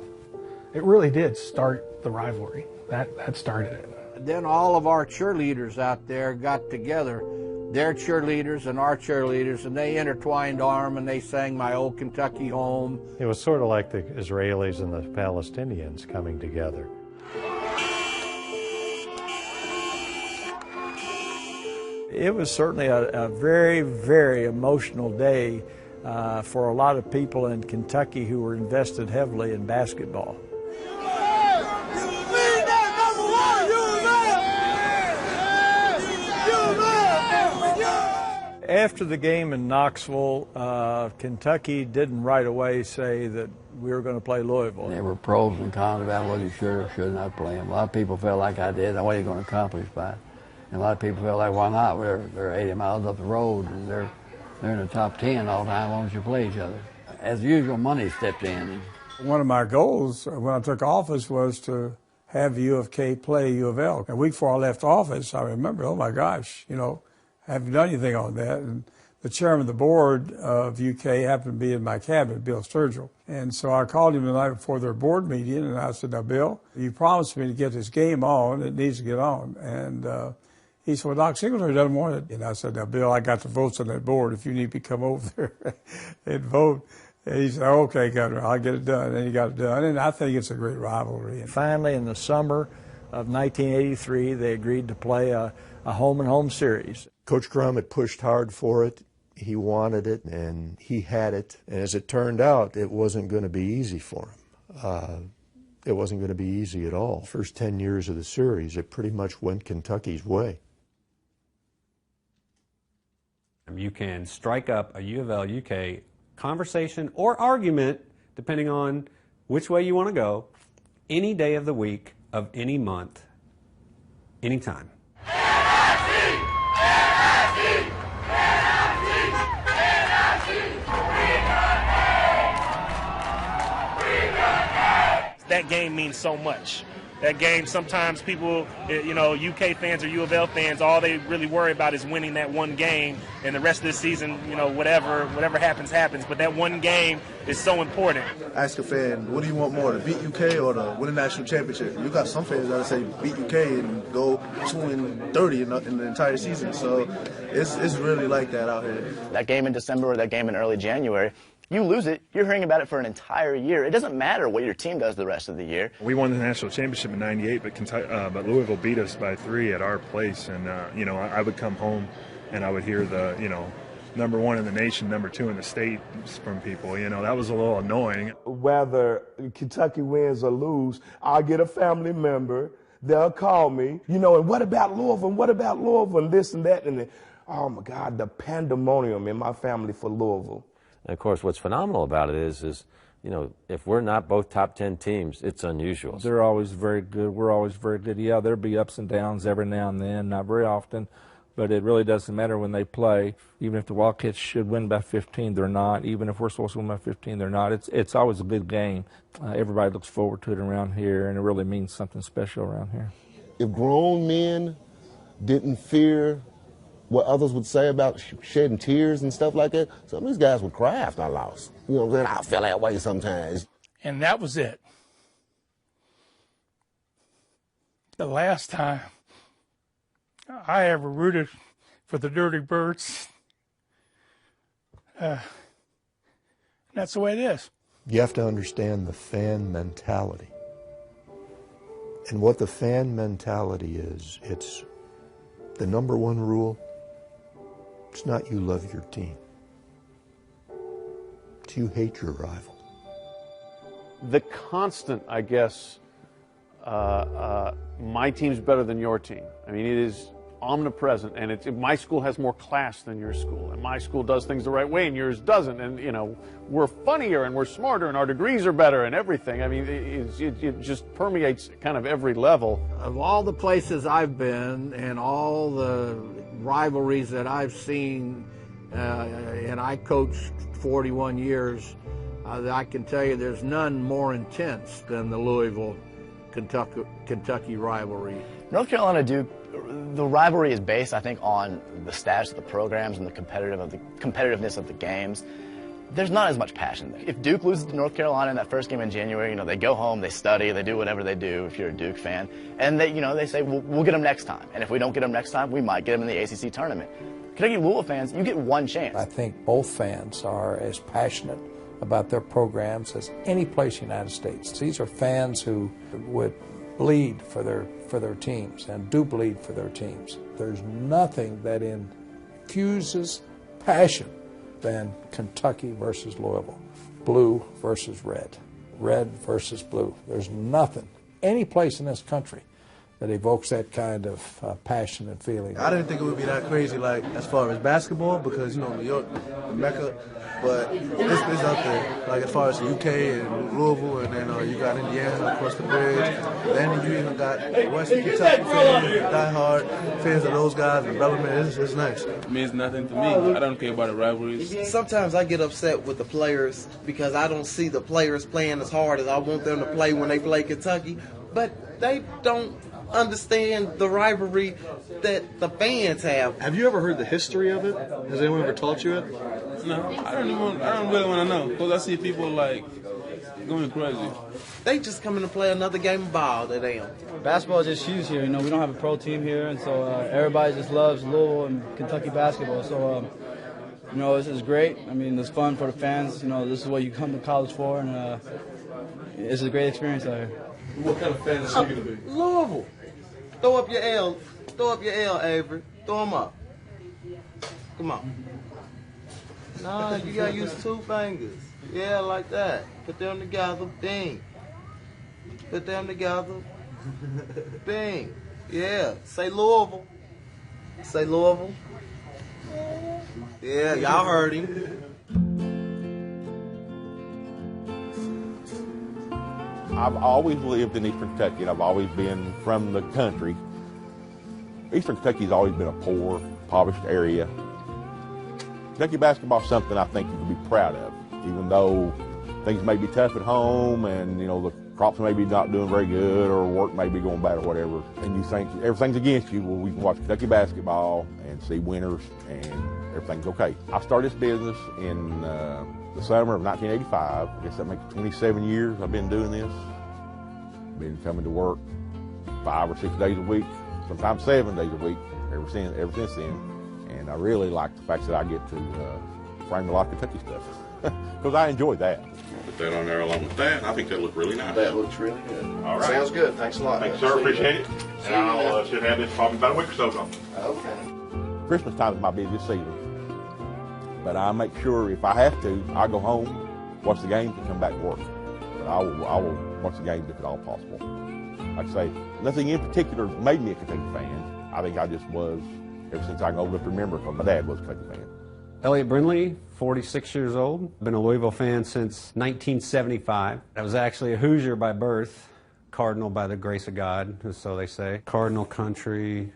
It really did start the rivalry. That started it. Then all of our cheerleaders out there got together, their cheerleaders and our cheerleaders, and they intertwined arm and they sang My Old Kentucky Home. It was sort of like the Israelis and the Palestinians coming together. It was certainly a very, very emotional day for a lot of people in Kentucky who were invested heavily in basketball. After the game in Knoxville, Kentucky didn't right away say that we were going to play Louisville. There were pros and cons about whether you should or should not play them. A lot of people felt like I did. What are you going to accomplish by it? And a lot of people felt like, why not? They're 80 miles up the road and they're in the top 10 all the time. Why don't you play each other? As usual, money stepped in. One of my goals when I took office was to have U of K play U of L. A week before I left office, I remember, oh my gosh, you know, I haven't done anything on that. And the chairman of the board of UK happened to be in my cabinet, Bill Sturgill. And so I called him the night before their board meeting, and I said, now, Bill, you promised me to get this game on. It needs to get on. And he said, well, Doc Singletary doesn't want it. And I said, now, Bill, I got the votes on that board. If you need me to come over there and vote. And he said, okay, Governor, I'll get it done. And he got it done. And I think it's a great rivalry. And finally, in the summer of 1983, they agreed to play a home-and-home series. Coach Crum had pushed hard for it. He wanted it, and he had it. And as it turned out, it wasn't going to be easy for him. It wasn't going to be easy at all. First 10 years of the series, it pretty much went Kentucky's way. You can strike up a U of L UK conversation or argument, depending on which way you want to go, any day of the week, of any month, anytime. That game means so much. that game. Sometimes people, UK fans or U of L fans, all they really worry about is winning that one game, and the rest of the season, whatever happens, happens. But that one game is so important. Ask a fan, what do you want more, to beat UK or to win a national championship? You got some fans that say beat UK and go 2-30 in the entire season. So it's really like that out here. That game in December or that game in early January, you lose it, you're hearing about it for an entire year. It doesn't matter what your team does the rest of the year. We won the national championship in '98, but Louisville beat us by 3 at our place. And, I would come home and I would hear the, number 1 in the nation, number 2 in the state from people. That was a little annoying. Whether Kentucky wins or lose, I'll get a family member. They'll call me, and what about Louisville? And what about Louisville? And this and that. And oh, my God, the pandemonium in my family for Louisville. And of course, what's phenomenal about it is if we're not both top 10 teams, it's unusual. They're always very good. We're always very good. Yeah, there'll be ups and downs every now and then, not very often, but it really doesn't matter when they play. Even if the Wildcats should win by 15, they're not. Even if we're supposed to win by 15, they're not. It's always a good game. Everybody looks forward to it around here, and it really means something special around here. If grown men didn't fear what others would say about shedding tears and stuff like that, some of these guys would cry after I lost. You know what I'm saying? I feel that way sometimes. And that was it. The last time I ever rooted for the Dirty Birds. That's the way it is. You have to understand the fan mentality. And what the fan mentality is, it's the number 1 rule. It's not you love your team. It's you hate your rival. The constant, I guess, my team's better than your team. I mean, it is omnipresent, and my school has more class than your school, and my school does things the right way and yours doesn't, and we're funnier and we're smarter and our degrees are better and everything. I mean, it just permeates kind of every level. Of all the places I've been and all the rivalries that I've seen, and I coached 41 years, I can tell you there's none more intense than the Louisville-Kentucky rivalry. North Carolina Duke, the rivalry is based, I think, on the status of the programs and the competitiveness of the games. There's not as much passion there. If Duke loses to North Carolina in that first game in January, they go home, they study, they do whatever they do if you're a Duke fan, and they say, we'll get them next time. And if we don't get them next time, we might get them in the ACC tournament. Kentucky Louisville fans, you get one chance. I think both fans are as passionate about their programs as any place in the United States. These are fans who would bleed for their teams and do bleed for their teams. There's nothing that infuses passion than Kentucky versus Louisville, blue versus red, red versus blue. There's nothing, any place in this country, that evokes that kind of passion and feeling. I didn't think it would be that crazy, like, as far as basketball, because, New York, the Mecca, but it's up there. Like, as far as the UK and Louisville, and then you got Indiana across the bridge, then you even got Western Kentucky fans, diehard fans of those guys, development. It's nice. It means nothing to me. I don't care about the rivalries. Sometimes I get upset with the players because I don't see the players playing as hard as I want them to play when they play Kentucky, but they don't understand the rivalry that the fans have. Have you ever heard the history of it? Has anyone ever taught you it? No, I don't really want to know, because I see people going crazy. They just coming to play another game of ball to them. Basketball is just huge here. We don't have a pro team here, and so everybody just loves Louisville and Kentucky basketball. So this is great. I mean, it's fun for the fans. This is what you come to college for, and it's a great experience out here. What kind of fan is he going to be? Louisville. Throw up your L. Throw up your L, Avery. Throw them up. Come on. Nah, you got to use 2 fingers. Yeah, like that. Put them together. Ding. Put them together. Ding. Yeah. Say Louisville. Say Louisville. Yeah, y'all heard him. I've always lived in Eastern Kentucky, and I've always been from the country. Eastern Kentucky's always been a poor, impoverished area. Kentucky basketball is something I think you can be proud of, even though things may be tough at home and, the crops may be not doing very good or work may be going bad or whatever, and you think everything's against you. Well, we can watch Kentucky basketball and see winners and everything's okay. I started this business in the summer of 1985. I guess that makes 27 years I've been doing this. Been coming to work 5 or 6 days a week, sometimes 7 days a week ever since then. And I really like the fact that I get to frame a lot of Kentucky stuff because I enjoy that. Put that on there along with that. I think that'll look really nice. That looks really good. All right. Sounds good. Thanks a lot. Thanks, sir. Appreciate it. And I'll should have this probably about a week or so ago. Okay. Christmas time is my busiest season, but I make sure if I have to, I go home, watch the games, and come back to work. But I will watch the games if at all possible. Like I say, nothing in particular made me a Kentucky fan. I think I just was ever since I can old enough to remember, because my dad was a Kentucky fan. Elliot Brindley, 46 years old. Been a Louisville fan since 1975. I was actually a Hoosier by birth, Cardinal by the grace of God, so they say. Cardinal country,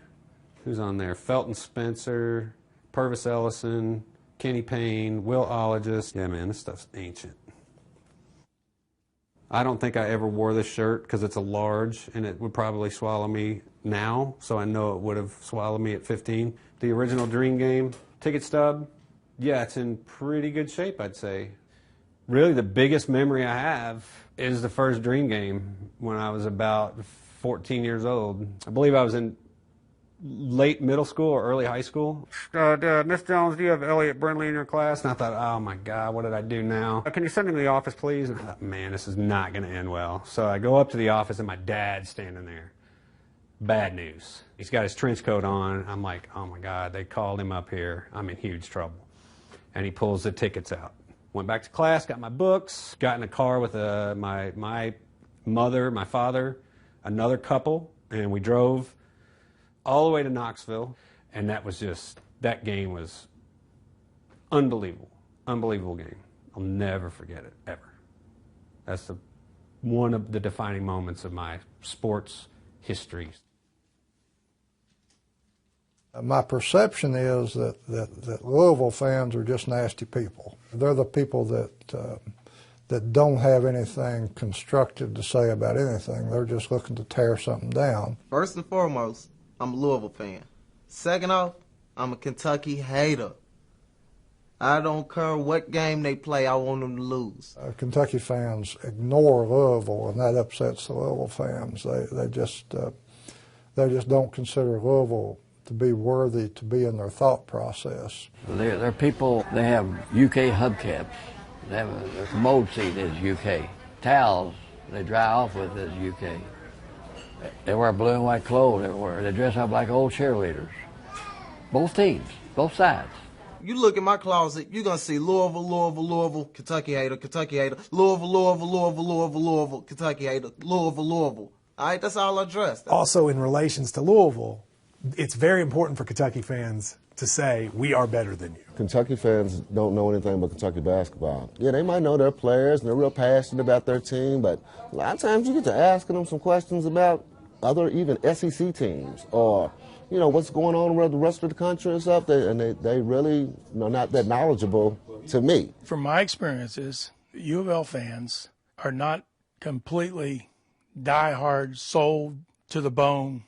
who's on there? Felton Spencer, Purvis Ellison, Kenny Payne, Will Ologist. Yeah, man, this stuff's ancient. I don't think I ever wore this shirt because it's a large and it would probably swallow me now, so I know it would have swallowed me at 15. The original Dream Game ticket stub, yeah, it's in pretty good shape, I'd say. Really, the biggest memory I have is the first Dream Game when I was about 14 years old. I believe I was in late middle school or early high school. Miss Jones, do you have Elliot Brindley in your class? And I thought, oh my God, what did I do now? Can you send him to the office, please? And I thought, man, this is not going to end well. So I go up to the office and my dad's standing there. Bad news. He's got his trench coat on. I'm like, oh my God, they called him up here. I'm in huge trouble. And he pulls the tickets out. Went back to class, got my books, got in a car with my mother, my father, another couple, and we drove all the way to Knoxville, and that game was unbelievable game. I'll never forget it, ever. That's one of the defining moments of my sports history. My perception is that Louisville fans are just nasty people. They're the people that don't have anything constructive to say about anything. They're just looking to tear something down. First and foremost, I'm a Louisville fan. Second off, I'm a Kentucky hater. I don't care what game they play, I want them to lose. Kentucky fans ignore Louisville, and that upsets the Louisville fans. They just don't consider Louisville to be worthy to be in their thought process. They're people, they have UK hubcaps. They have a commode seat is UK. Towels they dry off with is UK. They wear blue and white clothes everywhere. They dress up like old cheerleaders. Both teams, both sides. You look in my closet, you're going to see Louisville, Kentucky hater, Louisville, Kentucky hater, Louisville. All right, that's all I dress. Also, in relations to Louisville, it's very important for Kentucky fans to say, we are better than you. Kentucky fans don't know anything about Kentucky basketball. Yeah, they might know their players, and they're real passionate about their team, but a lot of times you get to asking them some questions about other even SEC teams or, you know, what's going on around the rest of the country and stuff, and they really are not that knowledgeable to me. From my experiences, U of L fans are not completely diehard, sold to the bone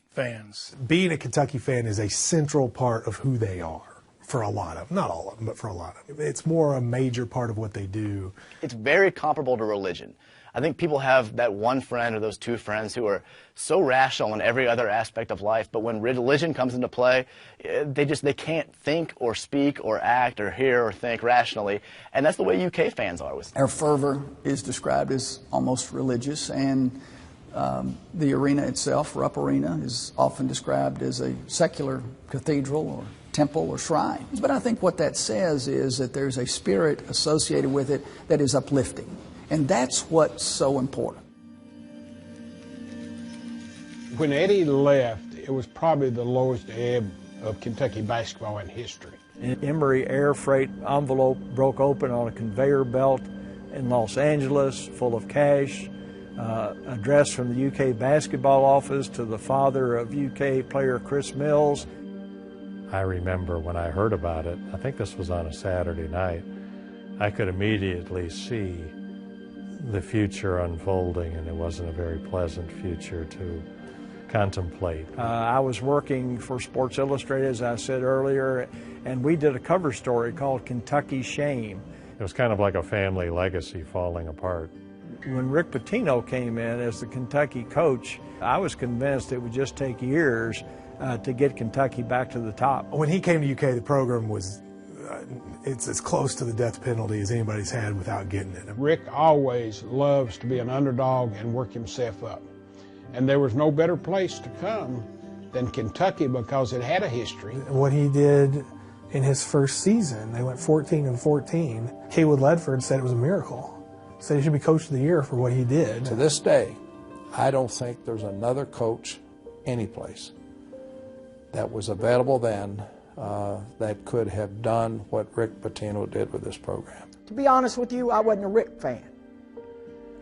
fans. Being a Kentucky fan is a central part of who they are for a lot of them. Not all of them, but for a lot of them. It's more a major part of what they do. It's very comparable to religion. I think people have that one friend or those two friends who are so rational in every other aspect of life, but when religion comes into play, they can't think or speak or act or hear or think rationally, and that's the way UK fans are. Our fervor is described as almost religious, and the arena itself, Rupp Arena, is often described as a secular cathedral or temple or shrine. But I think what that says is that there's a spirit associated with it that is uplifting. And that's what's so important. When Eddie left, it was probably the lowest ebb of Kentucky basketball in history. An Emory air freight envelope broke open on a conveyor belt in Los Angeles full of cash. Address from the UK basketball office to the father of UK player Chris Mills. I remember when I heard about it, I think this was on a Saturday night, I could immediately see the future unfolding, and it wasn't a very pleasant future to contemplate. I was working for Sports Illustrated, as I said earlier, and we did a cover story called Kentucky Shame. It was kind of like a family legacy falling apart. When Rick Pitino came in as the Kentucky coach, I was convinced it would just take years to get Kentucky back to the top. When he came to UK, the program was it's as close to the death penalty as anybody's had without getting it. Rick always loves to be an underdog and work himself up. And there was no better place to come than Kentucky because it had a history. What he did in his first season, they went 14-14. Haywood Ledford said it was a miracle. Said he should be Coach of the Year for what he did. To this day, I don't think there's another coach anyplace that was available then that could have done what Rick Pitino did with this program. To be honest with you, I wasn't a Rick fan.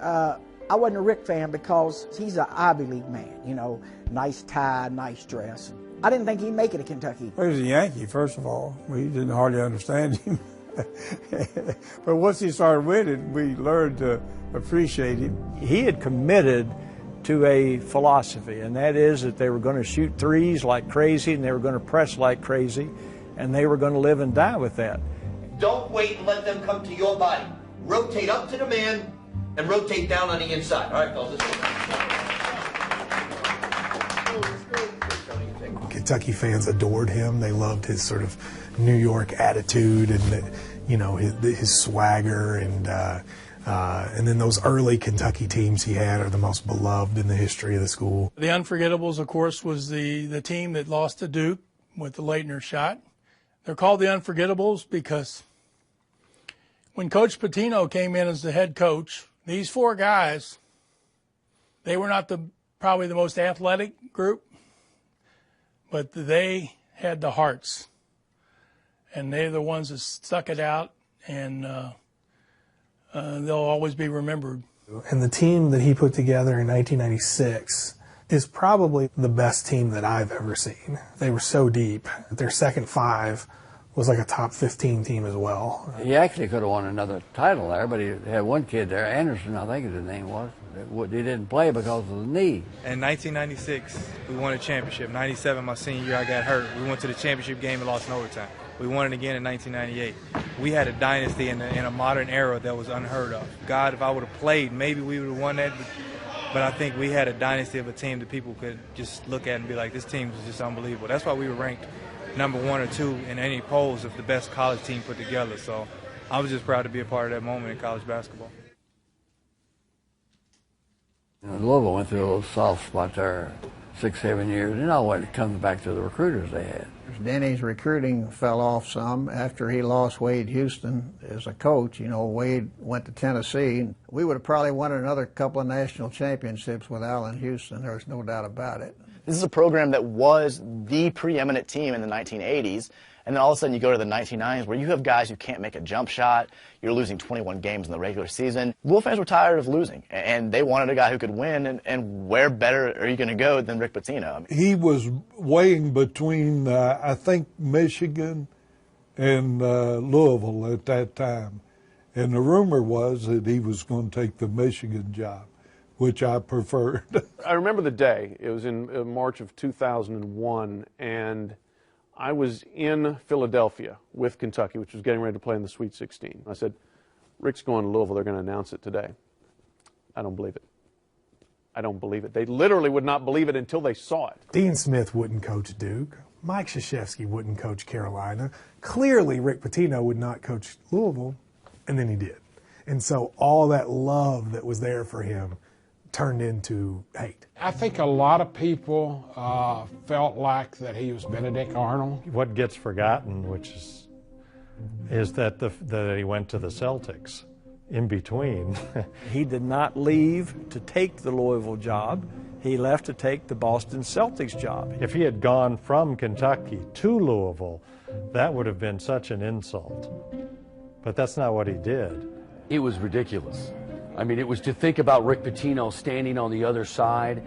I wasn't a Rick fan because he's an Ivy League man, you know, nice tie, nice dress. I didn't think he'd make it at Kentucky. Well, he was a Yankee, first of all. We didn't hardly understand him. But once he started winning, we learned to appreciate him. He had committed to a philosophy, and that is that they were going to shoot threes like crazy, and they were going to press like crazy, and they were going to live and die with that. Don't wait and let them come to your body. Rotate up to the man and rotate down on the inside. All right, fellas. Kentucky fans adored him. They loved his sort of New York attitude and, you know, his swagger and then those early Kentucky teams he had are the most beloved in the history of the school. The Unforgettables, of course, was the team that lost to Duke with the Leitner shot. They're called the Unforgettables because when Coach Pitino came in as the head coach, these four guys, they were not probably the most athletic group, but they had the hearts, and they're the ones that stuck it out, and they'll always be remembered. And the team that he put together in 1996 is probably the best team that I've ever seen. They were so deep. Their second five was like a top 15 team as well. He actually could have won another title there, but he had one kid there, Anderson, I think his name was. He didn't play because of the knee. In 1996, we won a championship. 97, my senior year, I got hurt. We went to the championship game and lost in overtime. We won it again in 1998. We had a dynasty in a modern era that was unheard of. God, if I would have played, maybe we would have won that. But I think we had a dynasty of a team that people could just look at and be like, this team is just unbelievable. That's why we were ranked number 1 or 2 in any polls of the best college team put together. So I was just proud to be a part of that moment in college basketball. You know, Louisville went through a little soft spot there 6-7 years. You know when it comes back to the recruiters they had. Denny's recruiting fell off some after he lost Wade Houston as a coach. You know, Wade went to Tennessee. We would have probably won another couple of national championships with Allen Houston. There's no doubt about it. This is a program that was the preeminent team in the 1980s, and then all of a sudden you go to the 1990s where you have guys who can't make a jump shot. You're losing 21 games in the regular season. Louisville fans were tired of losing, and they wanted a guy who could win, and where better are you going to go than Rick Pitino? He was weighing between, I think, Michigan and Louisville at that time, and the rumor was that he was going to take the Michigan job, which I preferred. I remember the day. It was in March of 2001, and I was in Philadelphia with Kentucky, which was getting ready to play in the Sweet 16. I said, Rick's going to Louisville. They're going to announce it today. I don't believe it. I don't believe it. They literally would not believe it until they saw it. Dean Smith wouldn't coach Duke. Mike Krzyzewski wouldn't coach Carolina. Clearly, Rick Pitino would not coach Louisville, and then he did. And so all that love that was there for him turned into hate. I think a lot of people felt like that he was Benedict Arnold. What gets forgotten, which is that that he went to the Celtics in between. He did not leave to take the Louisville job. He left to take the Boston Celtics job. If he had gone from Kentucky to Louisville, that would have been such an insult. But that's not what he did. It was ridiculous. I mean, it was to think about Rick Pitino standing on the other side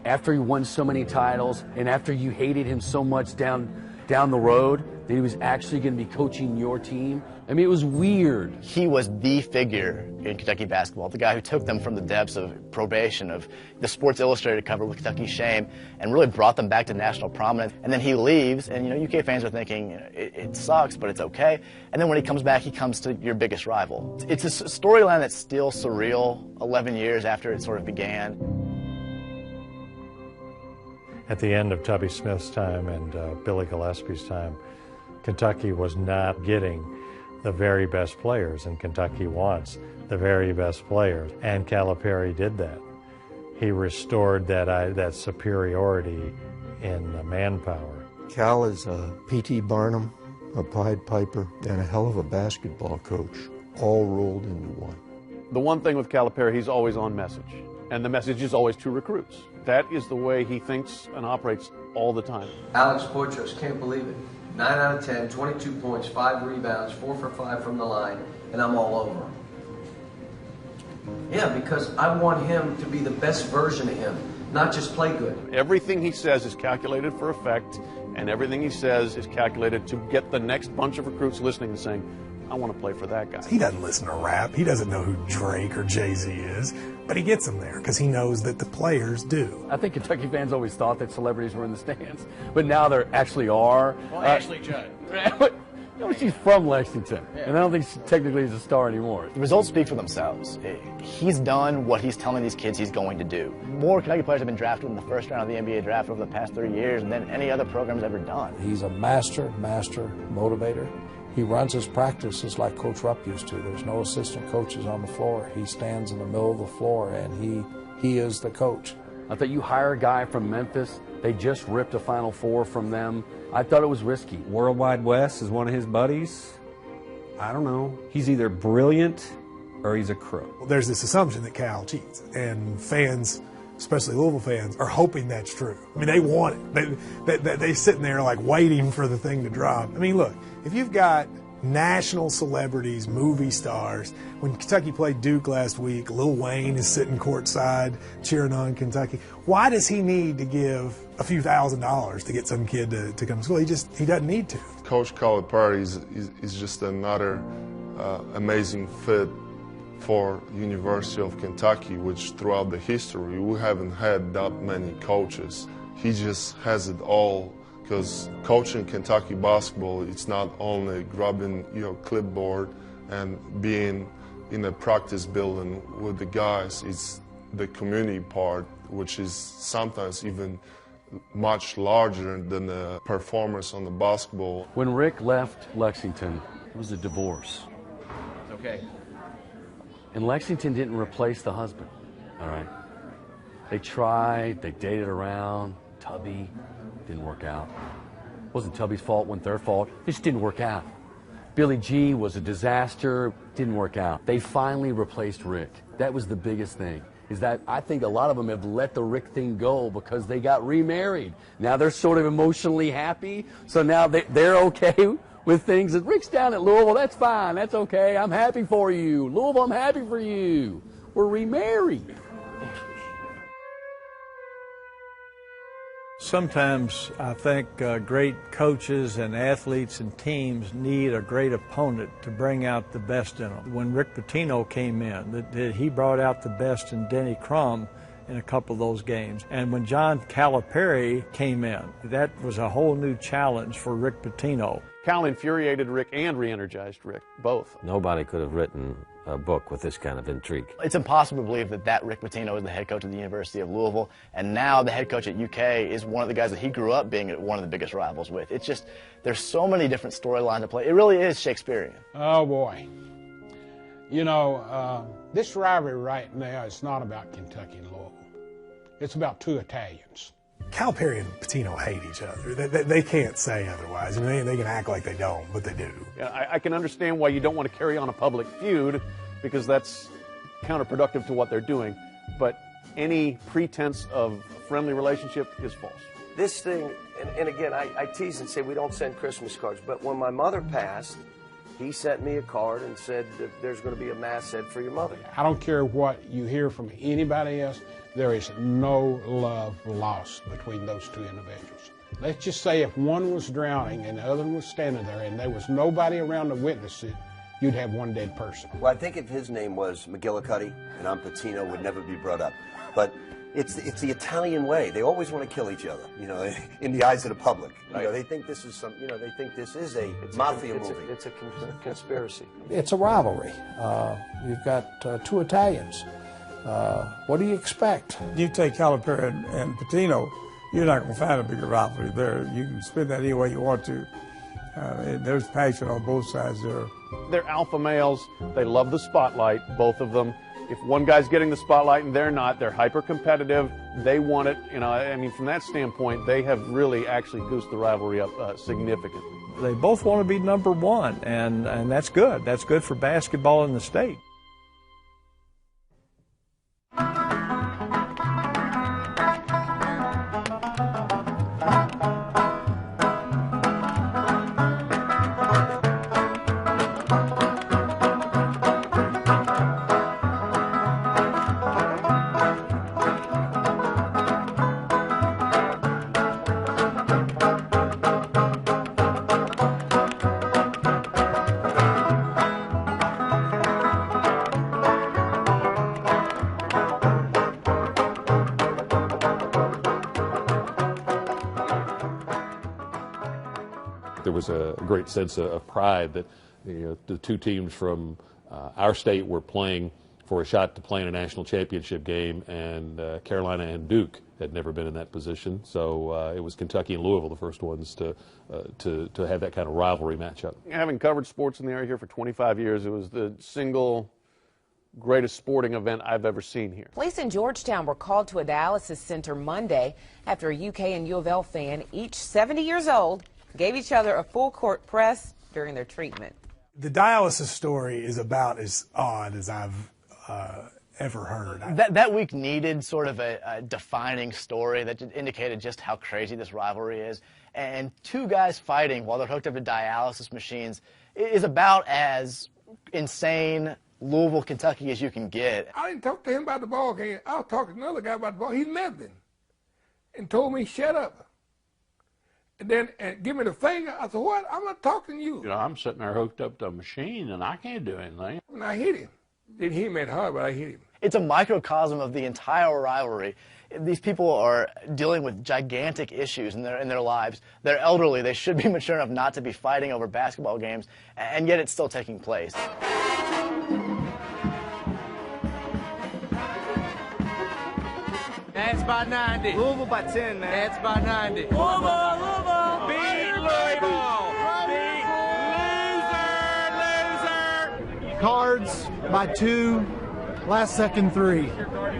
after he won so many titles and after you hated him so much down the road, that he was actually going to be coaching your team? I mean, it was weird. He was the figure in Kentucky basketball, the guy who took them from the depths of probation, of the Sports Illustrated cover with Kentucky's shame, and really brought them back to national prominence. And then he leaves, and UK fans are thinking, it sucks, but it's okay. And then when he comes back, he comes to your biggest rival. It's a storyline that's still surreal 11 years after it sort of began. At the end of Tubby Smith's time and Billy Gillespie's time, Kentucky was not getting the very best players, and Kentucky wants the very best players. And Calipari did that. He restored that superiority in the manpower. Cal is a P.T. Barnum, a Pied Piper, and a hell of a basketball coach, all rolled into one. The one thing with Calipari, he's always on message, and the message is always to recruits. That is the way he thinks and operates all the time. Alex Poitras, can't believe it. 9 out of 10, 22 points, 5 rebounds, 4 for 5 from the line, and I'm all over him. Yeah, because I want him to be the best version of him, not just play good. Everything he says is calculated for effect, and everything he says is calculated to get the next bunch of recruits listening and saying, I want to play for that guy. He doesn't listen to rap. He doesn't know who Drake or Jay-Z is, but he gets them there because he knows that the players do. I think Kentucky fans always thought that celebrities were in the stands, but now there actually are. Well, Ashley Judd. She's from Lexington, and I don't think she technically is a star anymore. The results speak for themselves. He's done what he's telling these kids he's going to do. More Kentucky players have been drafted in the first round of the NBA draft over the past 30 years than any other program's ever done. He's a master motivator. He runs his practices like Coach Rupp used to. There's no assistant coaches on the floor. He stands in the middle of the floor, and he is the coach. I thought you hire a guy from Memphis. They just ripped a Final Four from them. I thought it was risky. Worldwide Wes is one of his buddies. I don't know. He's either brilliant or he's a crook. Well, there's this assumption that Cal cheats, and fans, especially Louisville fans, are hoping that's true. I mean, they want it. They're sitting there like waiting for the thing to drop. I mean, look, if you've got national celebrities, movie stars, when Kentucky played Duke last week, Lil Wayne is sitting courtside cheering on Kentucky. Why does he need to give a few $1,000s to get some kid to come to school? He doesn't need to. Coach Calipari is just another amazing fit for University of Kentucky, which throughout the history we haven't had that many coaches. He just has it all, because coaching Kentucky basketball, it's not only grabbing your clipboard and being in a practice building with the guys, it's the community part, which is sometimes even much larger than the performance on the basketball. When Rick left Lexington, it was a divorce. Okay. And Lexington didn't replace the husband, all right? They tried, they dated around, Tubby, didn't work out. It wasn't Tubby's fault, wasn't their fault, it just didn't work out. Billy G was a disaster, didn't work out. They finally replaced Rick. That was the biggest thing, is that I think a lot of them have let the Rick thing go because they got remarried. Now they're sort of emotionally happy, so now they're okay with things. That Rick's down at Louisville, that's fine, that's okay, I'm happy for you. Louisville, I'm happy for you. We're remarried. Sometimes I think great coaches and athletes and teams need a great opponent to bring out the best in them. When Rick Pitino came in, he brought out the best in Denny Crum in a couple of those games. And when John Calipari came in, that was a whole new challenge for Rick Pitino. Cal infuriated Rick and re-energized Rick, both. Nobody could have written a book with this kind of intrigue. It's impossible to believe that Rick Pitino is the head coach of the University of Louisville, and now the head coach at UK is one of the guys that he grew up being one of the biggest rivals with. It's just, there's so many different storylines to play. It really is Shakespearean. Oh, boy. You know, this rivalry right now is not about Kentucky and Louisville. It's about two Italians. Calipari and Pitino hate each other. They can't say otherwise. I mean, they can act like they don't, but they do. Yeah, I can understand why you don't want to carry on a public feud, because that's counterproductive to what they're doing. But any pretense of friendly relationship is false. This thing, and again, I tease and say we don't send Christmas cards, but when my mother passed, he sent me a card and said that there's going to be a mass said for your mother. I don't care what you hear from anybody else. There is no love lost between those two individuals. Let's just say if one was drowning and the other was standing there and there was nobody around to witness it, you'd have one dead person. Well, I think if his name was McGillicuddy and I'm Patino, would never be brought up. But it's the Italian way. They always want to kill each other, you know, in the eyes of the public. Right. You know, they think this is some, you know, they think this is a mafia movie. It's a conspiracy. It's a rivalry. You've got two Italians. What do you expect? You take Calipari and Patino, you're not going to find a bigger rivalry there. You can spin that any way you want to. There's passion on both sides there. They're alpha males. They love the spotlight, both of them. If one guy's getting the spotlight and they're not, they're hyper competitive. They want it. You know, I mean, from that standpoint, they have really actually goosed the rivalry up significantly. They both want to be number one, and that's good. That's good for basketball in the state. There was a great sense of pride that the two teams from our state were playing for a shot to play in a national championship game, and Carolina and Duke had never been in that position. So it was Kentucky and Louisville the first ones to have that kind of rivalry matchup. Having covered sports in the area here for 25 years, it was the single greatest sporting event I've ever seen here. Police in Georgetown were called to a dialysis center Monday after a UK and U of L fan, each 70 years old, gave each other a full court press during their treatment. The dialysis story is about as odd as I've ever heard. That week needed sort of a defining story that indicated just how crazy this rivalry is. And two guys fighting while they're hooked up to dialysis machines is about as insane Louisville, Kentucky as you can get. I didn't talk to him about the ball game. I was talking to another guy about the ball. He left him and told me, shut up. And then give me the finger. I said, what? I'm not talking to you. You know, I'm sitting there hooked up to a machine, and I can't do anything. And I hit him. Didn't hit him that hard, but I hit him. It's a microcosm of the entire rivalry. These people are dealing with gigantic issues in their lives. They're elderly. They should be mature enough not to be fighting over basketball games, and yet it's still taking place. That's by 90. Louisville by 10, man. That's by 90. Louisville! Beat Louisville! Beat loser! Cards by 2, last second 3.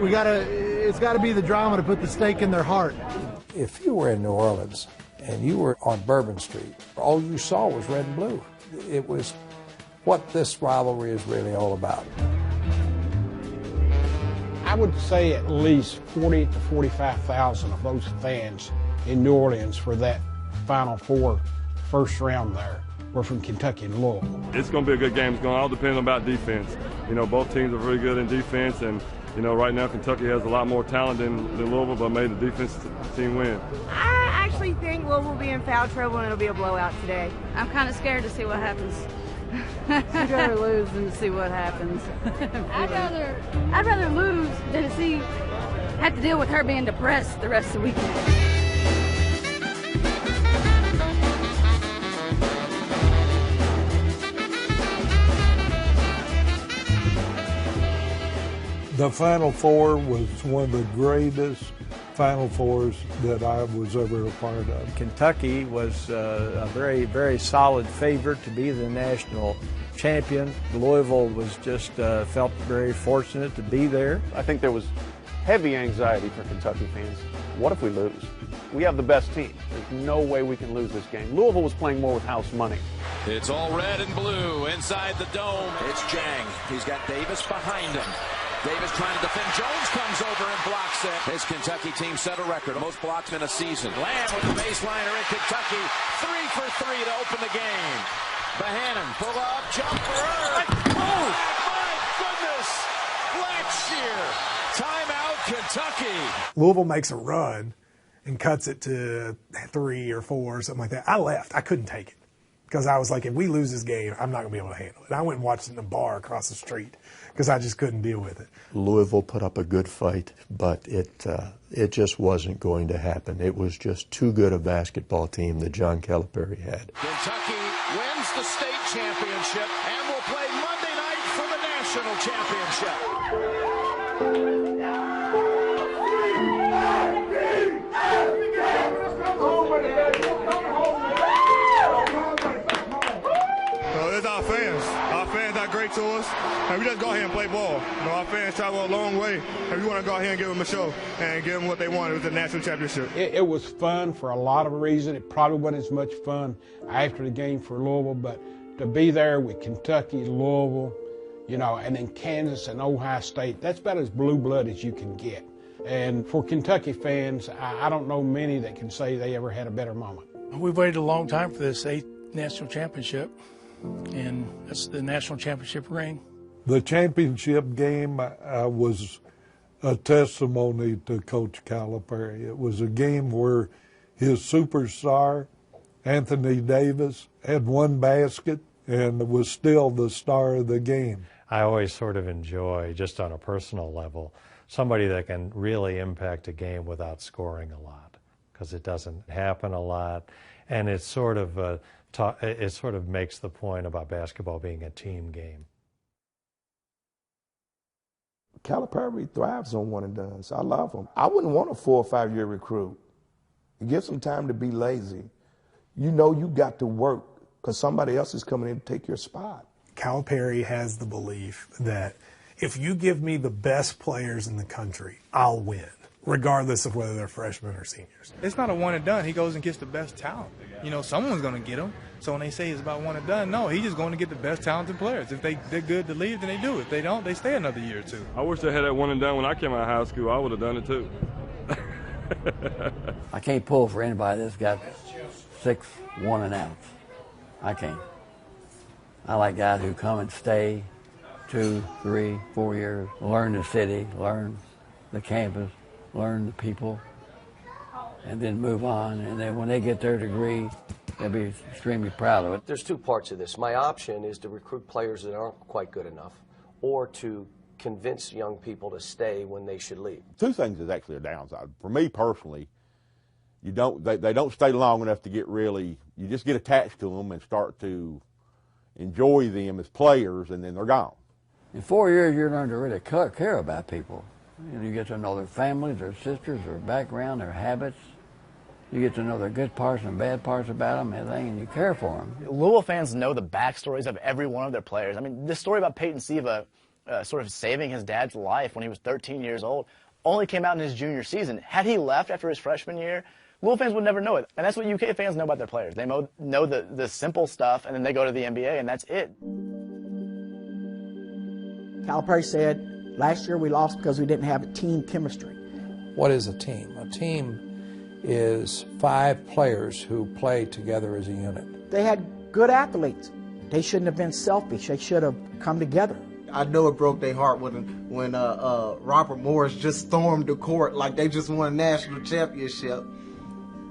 It's gotta be the drama to put the stake in their heart. If you were in New Orleans and you were on Bourbon Street, all you saw was red and blue. It was what this rivalry is really all about. I would say at least 40 to 45,000 of those fans in New Orleans for that Final Four first round there were from Kentucky and Louisville. It's going to be a good game. It's going to all depend about defense. You know, both teams are very good in defense, and you know, right now Kentucky has a lot more talent than Louisville, but made the defense team win. I actually think Louisville will be in foul trouble and it'll be a blowout today. I'm kind of scared to see what happens. I'd rather lose than to see what happens. I'd rather lose than to have to deal with her being depressed the rest of the weekend. The Final Four was one of the greatest Final Fours that I was ever a part of. Kentucky was a very, very solid favorite to be the national champion. Louisville was just felt very fortunate to be there. I think there was heavy anxiety for Kentucky fans. What if we lose? We have the best team. There's no way we can lose this game. Louisville was playing more with house money. It's all red and blue inside the dome. It's Jang. He's got Davis behind him. Davis trying to defend. Jones comes over and blocks it. His Kentucky team set a record. Most blocks in a season. Lamb with the baseliner in Kentucky. 3 for 3 to open the game. Bohannon, pull up, jumper. Oh, my goodness. Blackshear. Timeout, Kentucky. Louisville makes a run, and cuts it to 3 or 4 or something like that. I left. I couldn't take it because I was like, if we lose this game, I'm not going to be able to handle it. I went and watched it in a bar across the street because I just couldn't deal with it. Louisville put up a good fight, but it just wasn't going to happen. It was just too good a basketball team that John Calipari had. Kentucky wins the state championship and will play Monday night for the national championship. It's our fans. Our fans are great to us, and we just go ahead and play ball. Our fans travel a long way, and we want to go ahead and give them a show and give them what they want. It was the national championship. It was fun for a lot of reasons. It probably wasn't as much fun after the game for Louisville, but to be there with Kentucky, Louisville, and then Kansas and Ohio State, that's about as blue blood as you can get. And for Kentucky fans, I don't know many that can say they ever had a better moment. We've waited a long time for this 8th national championship, and that's the national championship ring. The championship game was a testimony to Coach Calipari. It was a game where his superstar, Anthony Davis, had 1 basket and was still the star of the game. I always sort of enjoy, just on a personal level, somebody that can really impact a game without scoring a lot, because it doesn't happen a lot, and it sort of makes the point about basketball being a team game. Calipari thrives on one and dones. I love him. I wouldn't want a 4 or 5 year recruit. Give some time to be lazy. You know you got to work because somebody else is coming in to take your spot. Calipari has the belief that if you give me the best players in the country, I'll win, regardless of whether they're freshmen or seniors. It's not a one and done. He goes and gets the best talent. Someone's going to get him. So when they say it's about one and done, no, he's just going to get the best talented players. If they're good to leave, then they do. If they don't, they stay another year or 2. I wish they had that one and done when I came out of high school. I would have done it too. I can't pull for anybody that's got 6 1 and outs. I can't. I like guys who come and stay 2, 3, 4 years, learn the city, learn the campus, learn the people, and then move on. And then when they get their degree, they'll be extremely proud of it. There's 2 parts of this. My option is to recruit players that aren't quite good enough, or to convince young people to stay when they should leave. 2 things is actually a downside. For me personally, they don't stay long enough to get really, you just get attached to them and start to enjoy them as players, and then they're gone. In 4 years, you learn to really care about people. You get to know their families, their sisters, their background, their habits. You get to know their good parts and bad parts about them, everything, and you care for them. Louisville fans know the backstories of every one of their players. I mean, this story about Peyton Siva sort of saving his dad's life when he was 13 years old only came out in his junior season. Had he left after his freshman year, Louisville fans would never know it. And that's what UK fans know about their players. They know the simple stuff, and then they go to the NBA, and that's it. Calipari said, last year we lost because we didn't have team chemistry. What is a team? A team is 5 players who play together as a unit. They had good athletes. They shouldn't have been selfish. They should have come together. I know it broke their heart when Robert Morris just stormed the court like they just won a national championship.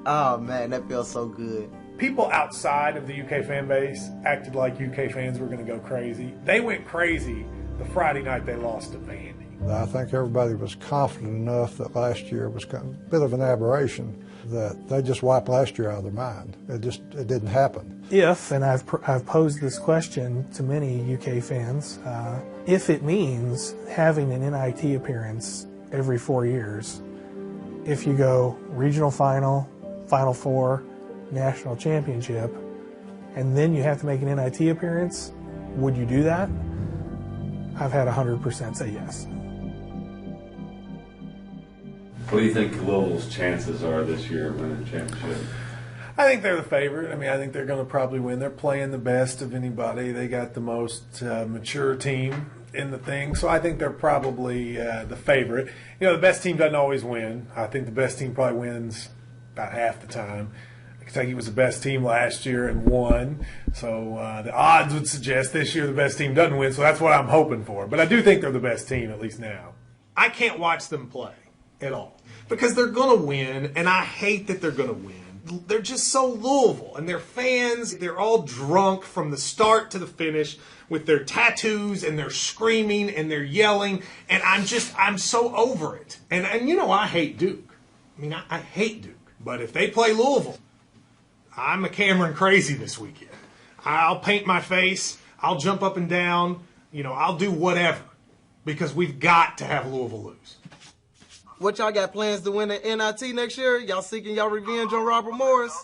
Oh man, that feels so good. People outside of the UK fan base acted like UK fans were going to go crazy. They went crazy the Friday night they lost to Vandy. I think everybody was confident enough that last year was kind of a bit of an aberration, that they just wiped last year out of their mind. It didn't happen. If, and I've posed this question to many UK fans, if it means having an NIT appearance every 4 years, if you go regional final, Final Four, national championship, and then you have to make an NIT appearance, would you do that? I've had 100% say yes. What do you think Louisville's chances are this year of winning the championship? I think they're the favorite. I mean, I think they're going to probably win. They're playing the best of anybody. They got the most mature team in the thing, so I think they're probably the favorite. The best team doesn't always win. I think the best team probably wins about half the time. Kentucky was the best team last year and won, so the odds would suggest this year the best team doesn't win, so that's what I'm hoping for. But I do think they're the best team, at least now. I can't watch them play. at all because they're going to win, and I hate that they're going to win. They're just so Louisville, and their fans, they're all drunk from the start to the finish with their tattoos, and they're screaming, and they're yelling, and I'm so over it. And you know, I hate Duke. I mean, I hate Duke. But if they play Louisville, I'm a Cameron crazy this weekend. I'll paint my face, I'll jump up and down, you know, I'll do whatever, because we've got to have Louisville lose. What y'all got plans to win the NIT next year? Y'all seeking y'all revenge on Robert Morris?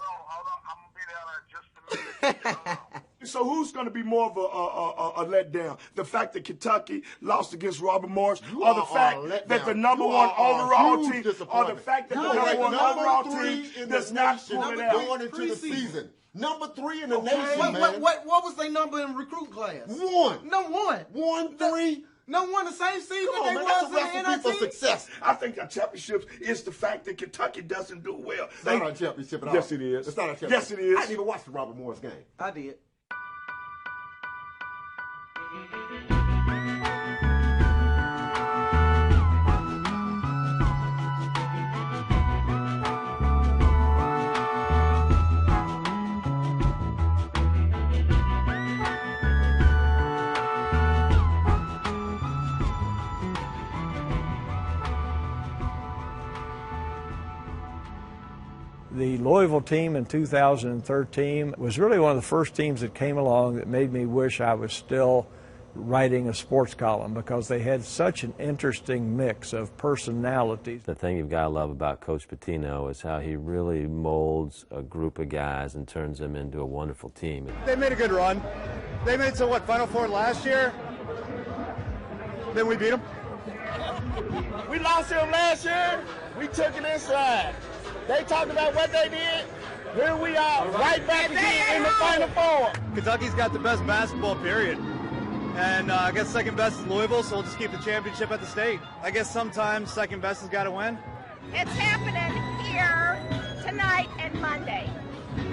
So who's going to be more of a letdown? The fact that Kentucky lost against Robert Morris, or the fact that the number one overall team, or the fact that the number one overall team does not pull it out going into the season? Number 3 in the nation, man. What was their number in recruit class? 1. No, 1. 1, 3. No one the same season Come on, they man, was that's a in the recipe NIT. for success. I think our championships is the fact that Kentucky doesn't do well. It's not our championship at all. Yes, it is. It's not our championship. Yes, it is. I didn't even watch the Robert Morris game. I did. The Louisville team in 2013 was really one of the first teams that came along that made me wish I was still writing a sports column because they had such an interesting mix of personalities. The thing you've got to love about Coach Pitino is how he really molds a group of guys and turns them into a wonderful team. They made a good run. They made it to what, Final Four last year? Then we beat them. We lost to them last year. We took it inside. They talked about what they did. Here we are, right back again in the Final Four. Kentucky's got the best basketball, period. And I guess second best is Louisville, so we'll just keep the championship at the state. I guess sometimes second best has got to win. It's happening here tonight and Monday.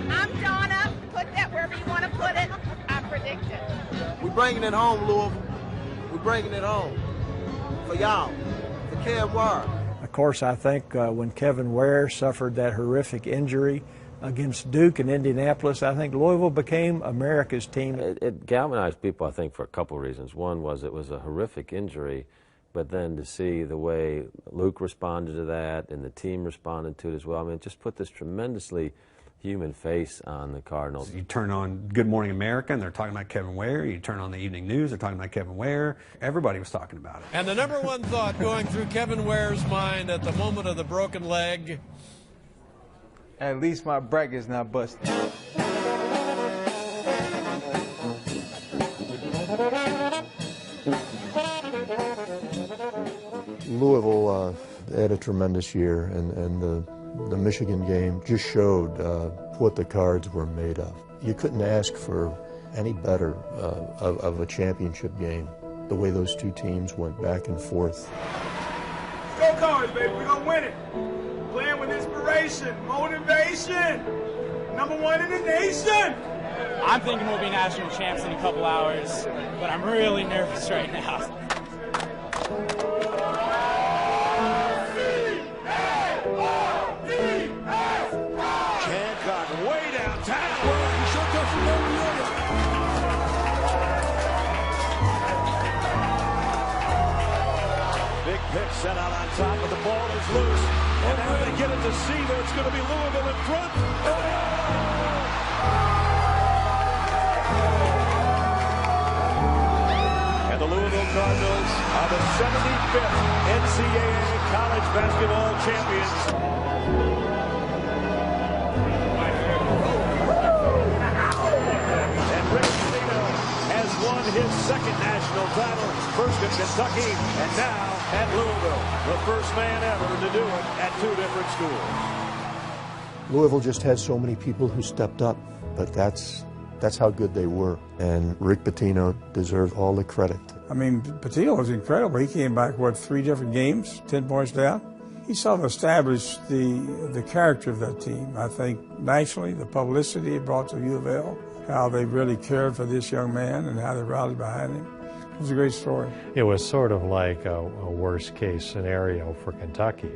I'm Donna. Put that wherever you want to put it. I predict it. We're bringing it home, Louisville. We're bringing it home. For y'all. For Kev Ware. Of course, I think when Kevin Ware suffered that horrific injury against Duke in Indianapolis, I think Louisville became America's team. It galvanized people, I think, for a couple of reasons. One was it was a horrific injury, but then to see the way Luke responded to that and the team responded to it as well, I mean, it just put this tremendously human face on the Cardinals. You turn on Good Morning America and they're talking about Kevin Ware. You turn on the evening news, they're talking about Kevin Ware. Everybody was talking about it. And the number one thought going through Kevin Ware's mind at the moment of the broken leg. At least my bracket's not busted. Louisville had a tremendous year, and the Michigan game just showed what the Cards were made of. You couldn't ask for any better of a championship game, the way those two teams went back and forth. Go Cards, baby. We're going to win it. Playing with inspiration, motivation. Number 1 in the nation. I'm thinking we'll be national champs in a couple hours, but I'm really nervous right now. Pick set out on top, but the ball is loose. And now they get it to Seaver. It's going to be Louisville in front. And the Louisville Cardinals are the 75th NCAA college basketball champions. Won his second national title, first in Kentucky, and now at Louisville. The first man ever to do it at 2 different schools. Louisville just had so many people who stepped up, but that's how good they were. And Rick Pitino deserves all the credit. I mean, Pitino was incredible. He came back, 3 different games, 10 points down. He sort of established the character of that team. I think nationally, the publicity it brought to U of L, how they really cared for this young man and how they rallied behind him. It was a great story. It was sort of like a worst case scenario for Kentucky,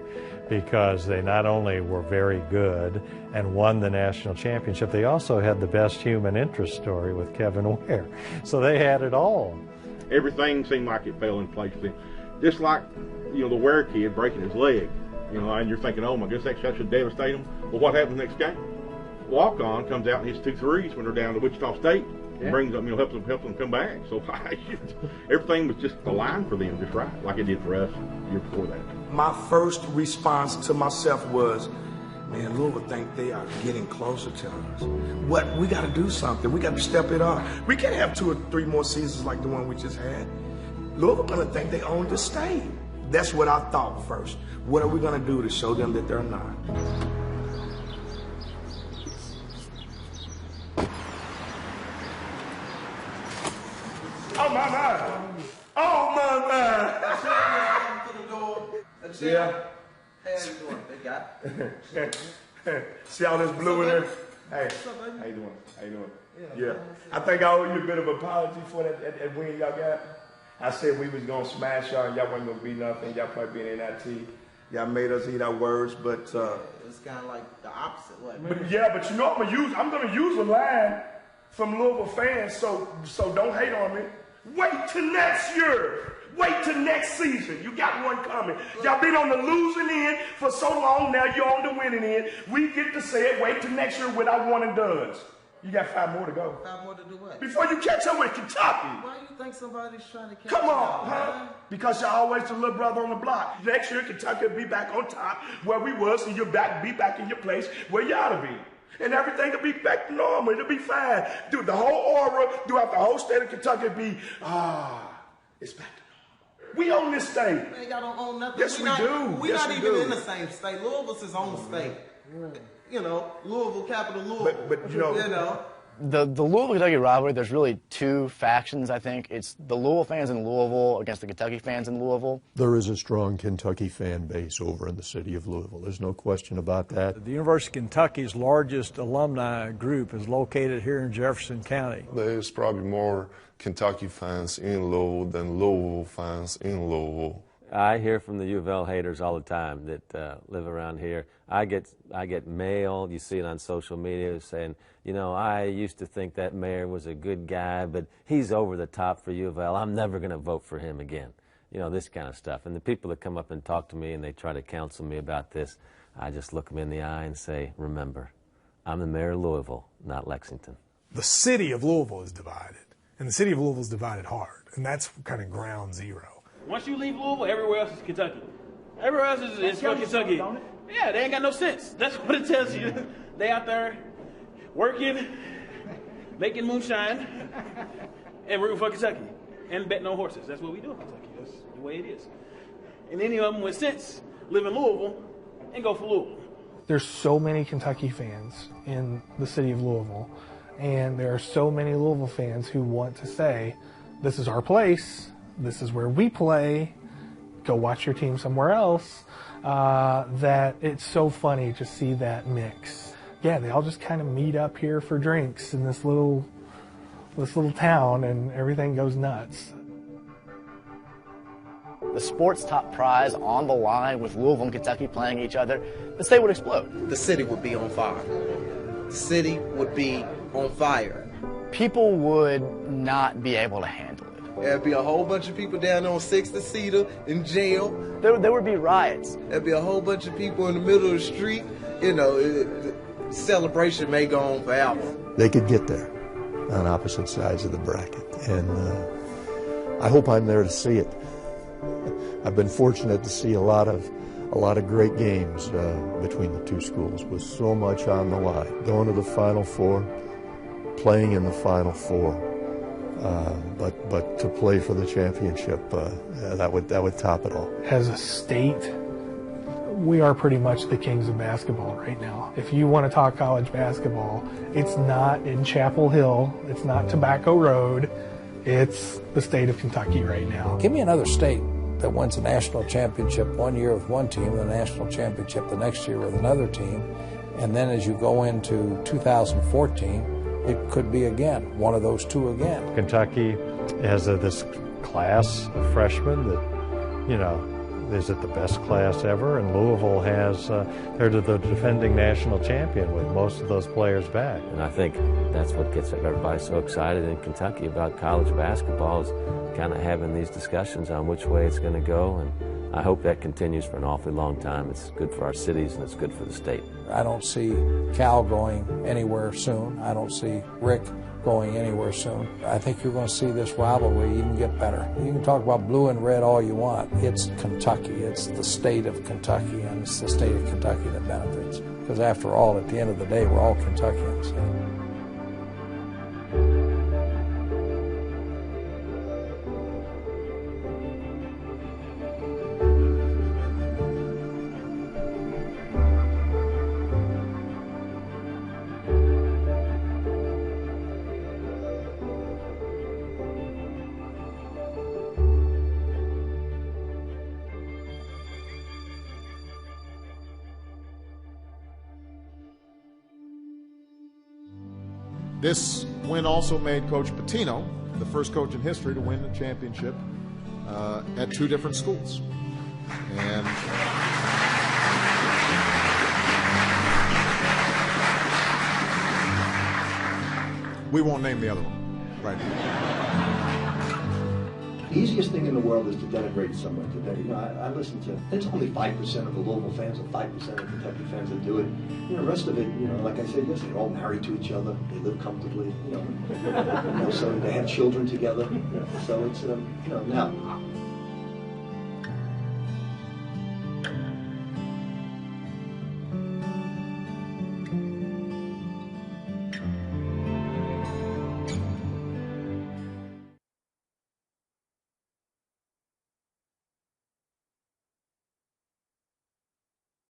because they not only were very good and won the national championship, they also had the best human interest story with Kevin Ware. So they had it all. Everything seemed like it fell in place. Just like, the Ware kid breaking his leg, and you're thinking, oh my goodness, that should devastate him. Well, what happens next game? Walk-on comes out and hits 2 threes when they're down to Wichita State. And brings up, helps them come back. So everything was just aligned for them just right, like it did for us the year before that. My first response to myself was, man, Louisville think they are getting closer to us. What? We got to do something. We got to step it up. We can't have 2 or 3 more seasons like the one we just had. Louisville going to think they own the state. That's what I thought first. What are we going to do to show them that they're not? Oh, my mind. Oh, my mind. Yeah. Hey, how you doing? They got it. See all this blue in there? Hey, how you doing? How you doing? Yeah. I think I owe you a bit of apology for that win y'all got. I said we was going to smash y'all and y'all wasn't going to be nothing. Y'all probably being NIT. Y'all made us eat our words, but... it's kind of like the opposite way. But I'm going to use a line from Louisville fans, so don't hate on me. Wait till next year. Wait till next season. You got one coming. Y'all been on the losing end for so long, now you're on the winning end. We get to say it, wait till next year with our one and dones. You got 5 more to go. 5 more to do what? Before you catch up with Kentucky. Why do you think somebody's trying to catch Come on, up, huh? Because you're always the little brother on the block. Next year, Kentucky will be back on top where we was, and you'll be back in your place where you ought to be. And everything will be back to normal. It'll be fine. Dude, the whole aura throughout the whole state of Kentucky will be, it's back to normal. We own this state. Man, y'all don't own nothing. Yes, we do. We're not even in the same state. Louisville's his own state. Louisville, capital Louisville. But you know. The Louisville-Kentucky rivalry, there's really 2 factions, I think. It's the Louisville fans in Louisville against the Kentucky fans in Louisville. There is a strong Kentucky fan base over in the city of Louisville. There's no question about that. The University of Kentucky's largest alumni group is located here in Jefferson County. There's probably more Kentucky fans in Louisville than Louisville fans in Louisville. I hear from the U of L haters all the time that live around here. I get mail, you see it on social media, saying, I used to think that mayor was a good guy, but he's over the top for U of L. I'm never going to vote for him again. This kind of stuff. And the people that come up and talk to me and they try to counsel me about this, I just look them in the eye and say, remember, I'm the mayor of Louisville, not Lexington. The city of Louisville is divided, and the city of Louisville is divided hard, and that's kind of ground zero. Once you leave Louisville, everywhere else is Kentucky. Everywhere else is for Kentucky. Yeah, they ain't got no sense. That's what it tells you. They out there working, making moonshine, and rooting for Kentucky. And betting on horses. That's what we do in Kentucky. That's the way it is. And any of them with sense live in Louisville and go for Louisville. There's so many Kentucky fans in the city of Louisville, and there are so many Louisville fans who want to say, this is our place, this is where we play, go watch your team somewhere else, that it's so funny to see that mix. Yeah, they all just kind of meet up here for drinks in this little town, and everything goes nuts. The sport's top prize on the line with Louisville and Kentucky playing each other, the state would explode. The city would be on fire. The city would be on fire. People would not be able to handle it. There'd be a whole bunch of people down on 6th Cedar in jail. There would be riots. There'd be a whole bunch of people in the middle of the street. The celebration may go on forever. They could get there on opposite sides of the bracket, and I hope I'm there to see it. I've been fortunate to see a lot of great games between the two schools with so much on the line. Going to the Final Four, playing in the Final Four, but to play for the championship, that would top it all. As a state, we are pretty much the kings of basketball right now. If you want to talk college basketball, it's not in Chapel Hill, it's not Tobacco Road, it's the state of Kentucky right now. Give me another state that wins a national championship one year with one team and a national championship the next year with another team, and then as you go into 2014, it could be again one of those two again. Kentucky has this class of freshmen that, you know, is it the best class ever? And Louisville has, they're the defending national champion with most of those players back. And I think that's what gets everybody so excited in Kentucky about college basketball, is kind of having these discussions on which way it's going to go. And I hope that continues for an awfully long time. It's good for our cities and it's good for the state. I don't see Cal going anywhere soon. I don't see Rick going anywhere soon. I think you're going to see this rivalry even get better. You can talk about blue and red all you want. It's Kentucky. It's the state of Kentucky, and it's the state of Kentucky that benefits. Because after all, at the end of the day, we're all Kentuckians. This win also made Coach Pitino the first coach in history to win the championship at two different schools. And we won't name the other one right now. The easiest thing in the world is to denigrate someone today. You know, I listen to, it's only 5% of the Louisville fans and 5% of the Kentucky fans that do it. You know, the rest of it, you know, like I said yesterday, they're all married to each other. They live comfortably, you know so they have children together. So it's, you know, now,